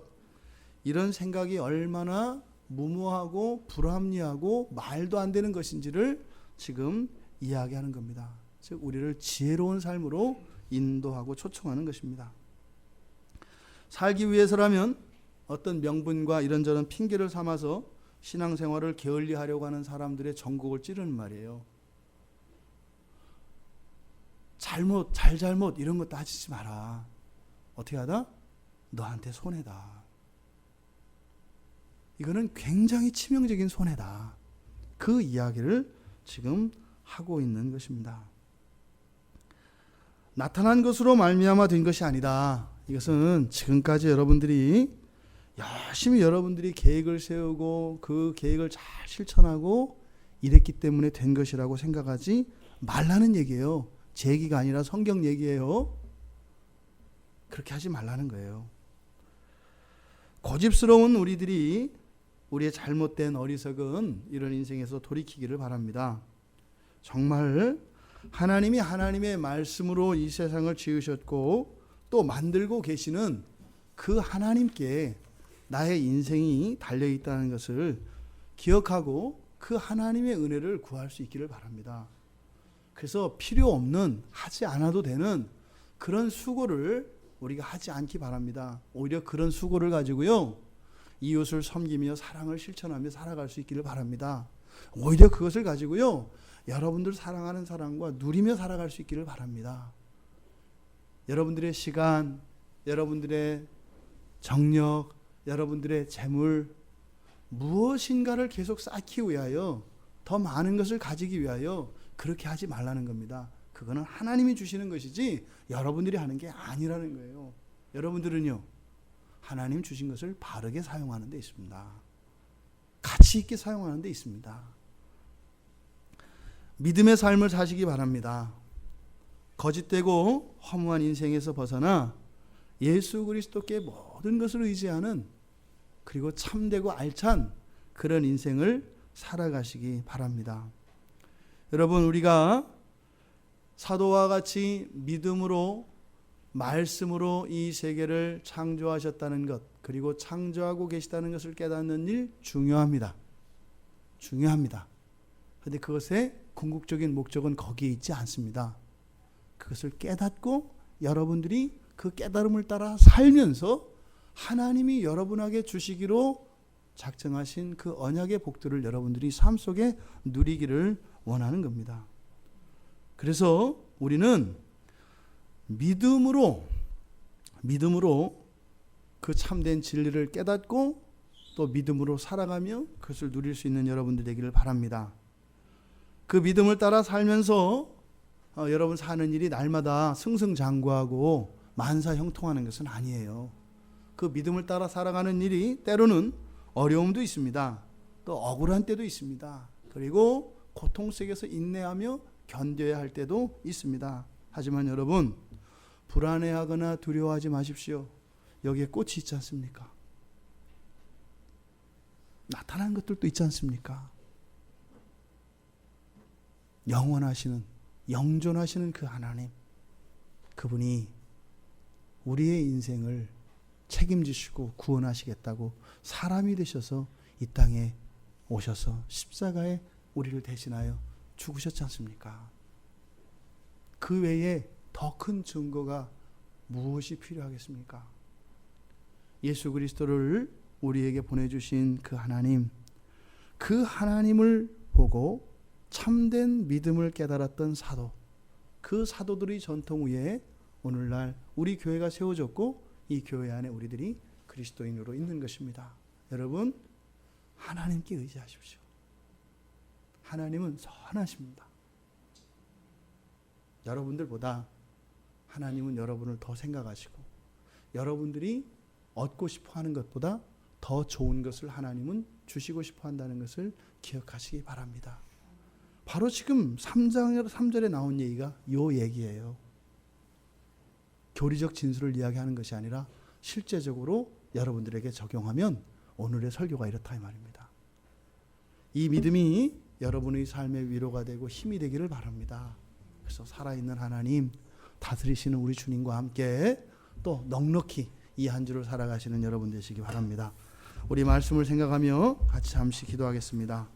이런 생각이 얼마나 무모하고 불합리하고 말도 안 되는 것인지를 지금 이야기하는 겁니다. 즉 우리를 지혜로운 삶으로 인도하고 초청하는 것입니다. 살기 위해서라면 어떤 명분과 이런저런 핑계를 삼아서 신앙생활을 게을리하려고 하는 사람들의 전곡을 찌르는 말이에요. 잘못 이런 거 따지지 마라. 어떻게 하다? 너한테 손해다. 이거는 굉장히 치명적인 손해다. 그 이야기를 지금 하고 있는 것입니다. 나타난 것으로 말미암아 된 것이 아니다. 이것은 지금까지 여러분들이 열심히 여러분들이 계획을 세우고 그 계획을 잘 실천하고 이랬기 때문에 된 것이라고 생각하지 말라는 얘기예요. 제 얘기가 아니라 성경 얘기예요. 그렇게 하지 말라는 거예요. 고집스러운 우리들이 우리의 잘못된 어리석은 이런 인생에서 돌이키기를 바랍니다. 정말 하나님이 하나님의 말씀으로 이 세상을 지으셨고 또 만들고 계시는 그 하나님께 나의 인생이 달려있다는 것을 기억하고 그 하나님의 은혜를 구할 수 있기를 바랍니다. 그래서 필요 없는, 하지 않아도 되는 그런 수고를 우리가 하지 않기 바랍니다. 오히려 그런 수고를 가지고요, 이웃을 섬기며 사랑을 실천하며 살아갈 수 있기를 바랍니다. 오히려 그것을 가지고요, 여러분들 사랑하는 사람과 누리며 살아갈 수 있기를 바랍니다. 여러분들의 시간, 여러분들의 정력, 여러분들의 재물, 무엇인가를 계속 쌓기 위하여, 더 많은 것을 가지기 위하여 그렇게 하지 말라는 겁니다. 그거는 하나님이 주시는 것이지 여러분들이 하는 게 아니라는 거예요. 여러분들은요, 하나님 주신 것을 바르게 사용하는 데 있습니다. 가치 있게 사용하는 데 있습니다. 믿음의 삶을 사시기 바랍니다. 거짓되고 허무한 인생에서 벗어나 예수 그리스도께 모든 것을 의지하는, 그리고 참되고 알찬 그런 인생을 살아가시기 바랍니다. 여러분, 우리가 사도와 같이 믿음으로 말씀으로 이 세계를 창조하셨다는 것, 그리고 창조하고 계시다는 것을 깨닫는 일 중요합니다. 중요합니다. 그런데 그것의 궁극적인 목적은 거기에 있지 않습니다. 그것을 깨닫고 여러분들이 그 깨달음을 따라 살면서 하나님이 여러분에게 주시기로 작정하신 그 언약의 복들을 여러분들이 삶 속에 누리기를 원하는 겁니다. 그래서 우리는 믿음으로 그 참된 진리를 깨닫고 또 믿음으로 살아가며 그것을 누릴 수 있는 여러분들 되기를 바랍니다. 그 믿음을 따라 살면서 여러분 사는 일이 날마다 승승장구하고 만사형통하는 것은 아니에요. 그 믿음을 따라 살아가는 일이 때로는 어려움도 있습니다. 또 억울한 때도 있습니다. 그리고 고통 속에서 인내하며 견뎌야 할 때도 있습니다. 하지만 여러분, 불안해하거나 두려워하지 마십시오. 여기에 꽃이 있지 않습니까? 나타난 것들도 있지 않습니까? 영원하시는, 영존하시는 그 하나님, 그분이 우리의 인생을 책임지시고 구원하시겠다고 사람이 되셔서 이 땅에 오셔서 십자가에 우리를 대신하여 죽으셨지 않습니까? 그 외에 더 큰 증거가 무엇이 필요하겠습니까? 예수 그리스도를 우리에게 보내주신 그 하나님, 그 하나님을 보고 참된 믿음을 깨달았던 사도, 그 사도들의 전통 위에 오늘날 우리 교회가 세워졌고 이 교회 안에 우리들이 그리스도인으로 있는 것입니다. 여러분, 하나님께 의지하십시오. 하나님은 선하십니다. 여러분들보다 하나님은 여러분을 더 생각하시고 여러분들이 얻고 싶어 하는 것보다 더 좋은 것을 하나님은 주시고 싶어 한다는 것을 기억하시기 바랍니다. 바로 지금 3절에 나온 얘기가 이 얘기예요. 교리적 진술을 이야기하는 것이 아니라 실제적으로 여러분들에게 적용하면 오늘의 설교가 이렇다 이 말입니다. 이 믿음이 여러분의 삶의 위로가 되고 힘이 되기를 바랍니다. 그래서 살아있는 하나님, 다스리시는 우리 주님과 함께 또 넉넉히 이 한 주를 살아가시는 여러분 되시기 바랍니다. 우리 말씀을 생각하며 같이 잠시 기도하겠습니다.